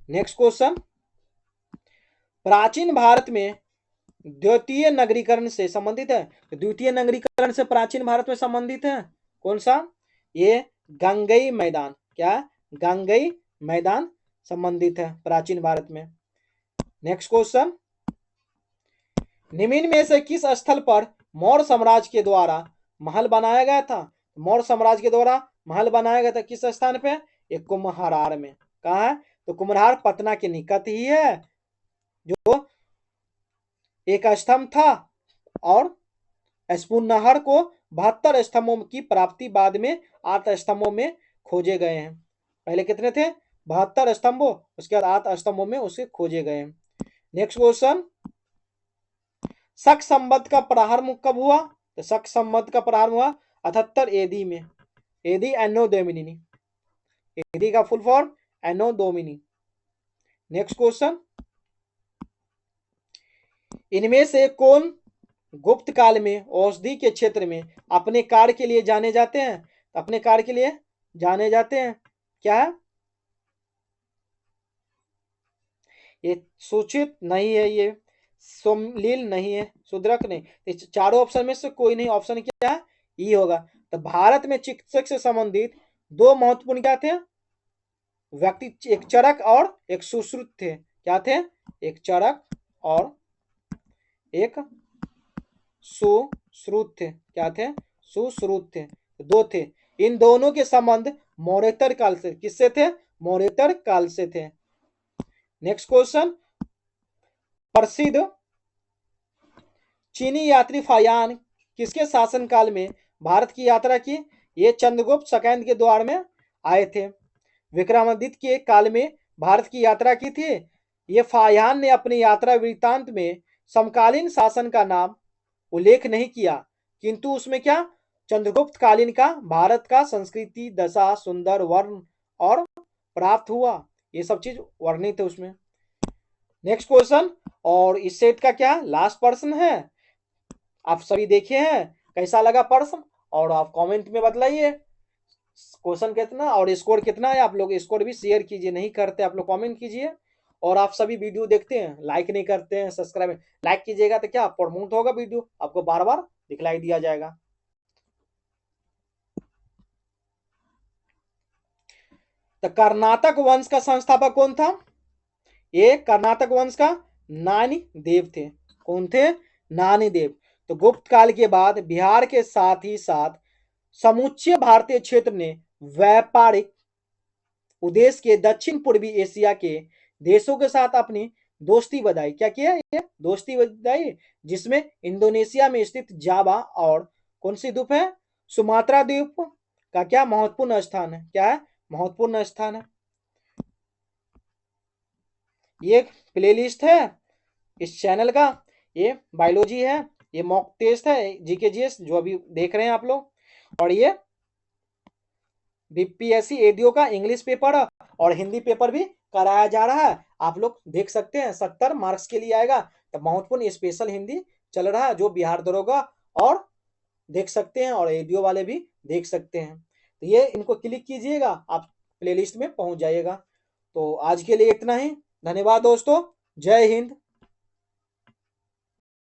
नेक्स्ट क्वेश्चन, प्राचीन भारत में द्वितीय नगरीकरण से संबंधित है। द्वितीय नगरीकरण से प्राचीन भारत में संबंधित है कौन सा? ये गंगई मैदान। क्या? गंगई मैदान संबंधित है प्राचीन भारत में। नेक्स्ट क्वेश्चन, निम्न में से किस स्थल पर मौर्य साम्राज्य के द्वारा महल बनाया गया था? मौर्य साम्राज्य के द्वारा महल बनाया गया था किस स्थान पे? एक कुम्हरार में। कहा है? तो कुम्हरार पटना के निकट ही है, जो एक स्तंभ था और स्पून नहर को 72 स्तंभों की प्राप्ति बाद में 8 स्तंभों में खोजे गए हैं। पहले कितने थे? 72 स्तंभों, उसके बाद 8 स्तंभों में उसे खोजे गए हैं। नेक्स्ट क्वेश्चन, शक संवत का प्रारंभ कब हुआ? तो शक संवत का प्रारंभ हुआ 78 एडी में। एडी एनो डोमिनी। एडी का फुल फॉर्म एनो डोमिनी। नेक्स्ट क्वेश्चन, इनमें से कौन गुप्त काल में औषधि के क्षेत्र में अपने कार्य के लिए जाने जाते हैं? अपने कार्य के लिए जाने जाते हैं। क्या है? ये सूचित नहीं है, ये सोमलील नहीं है, शुद्रक नहीं। इस चारों ऑप्शन में से कोई नहीं। ऑप्शन क्या है? ई होगा। तो भारत में चिकित्सक से संबंधित दो महत्वपूर्ण क्या थे व्यक्ति? एक चरक और एक सुश्रुत थे। क्या थे? एक चरक और एक सुश्रुत थे। क्या थे? सुश्रुत थे। दो थे। इन दोनों के संबंध मौर्योत्तर काल से, किससे थे? मौर्योत्तर काल से थे। नेक्स्ट क्वेश्चन, प्रसिद्ध चीनी यात्री फायान किसके शासनकाल में भारत की यात्रा की? ये चंद्रगुप्त सेकंड के द्वार में आए थे। विक्रमादित्य के काल में भारत की यात्रा की थी। ये फायान ने अपनी यात्रा वृत्तांत में समकालीन शासन का नाम उल्लेख नहीं किया, किंतु उसमें क्या, चंद्रगुप्त कालीन का भारत का संस्कृति, दशा, सुंदर, वर्ण और प्राप्त हुआ, ये सब चीज वर्णित है उसमें। नेक्स्ट क्वेश्चन, और इस सेट का क्या लास्ट प्रश्न है, आप सभी देखे हैं, कैसा लगा प्रश्न, और आप कमेंट में बतलाइए क्वेश्चन कितना और स्कोर कितना है। आप लोग स्कोर भी शेयर कीजिए, नहीं करते आप लोग कमेंट कीजिए। और आप सभी वीडियो देखते हैं, लाइक नहीं करते हैं, सब्सक्राइब, लाइक कीजिएगा तो क्या प्रमोट होगा, वीडियो आपको बार बार दिखलाई दिया जाएगा। तो कर्नाटक वंश का संस्थापक कौन था? ये कर्नाटक वंश का नानी देव थे। कौन थे? नानी देव। तो गुप्त काल के बाद बिहार के साथ ही साथ समुच्चय भारतीय क्षेत्र ने व्यापारिक उद्देश्य के दक्षिण पूर्वी एशिया के देशों के साथ अपनी दोस्ती बधाई। क्या किया? ये दोस्ती बधाई, जिसमें इंडोनेशिया में स्थित जावा और कौन सी द्वीप है? सुमात्रा द्वीप का क्या महत्वपूर्ण स्थान है? क्या है? महत्वपूर्ण स्थान है। ये एक प्लेलिस्ट है इस चैनल का, ये बायोलॉजी है, ये मॉक टेस्ट है, जीके जीएस जो अभी देख रहे हैं आप लोग, और ये बीपीएससी एडीओ का इंग्लिश पेपर और हिंदी पेपर भी कराया जा रहा है, आप लोग देख सकते हैं। 70 मार्क्स के लिए आएगा। तो महत्वपूर्ण स्पेशल हिंदी चल रहा है, जो बिहार दरोगा और देख सकते हैं, और एडीओ वाले भी देख सकते हैं। तो ये इनको क्लिक कीजिएगा, आप प्लेलिस्ट में पहुंच जाइएगा। तो आज के लिए इतना ही, धन्यवाद दोस्तों, जय हिंद।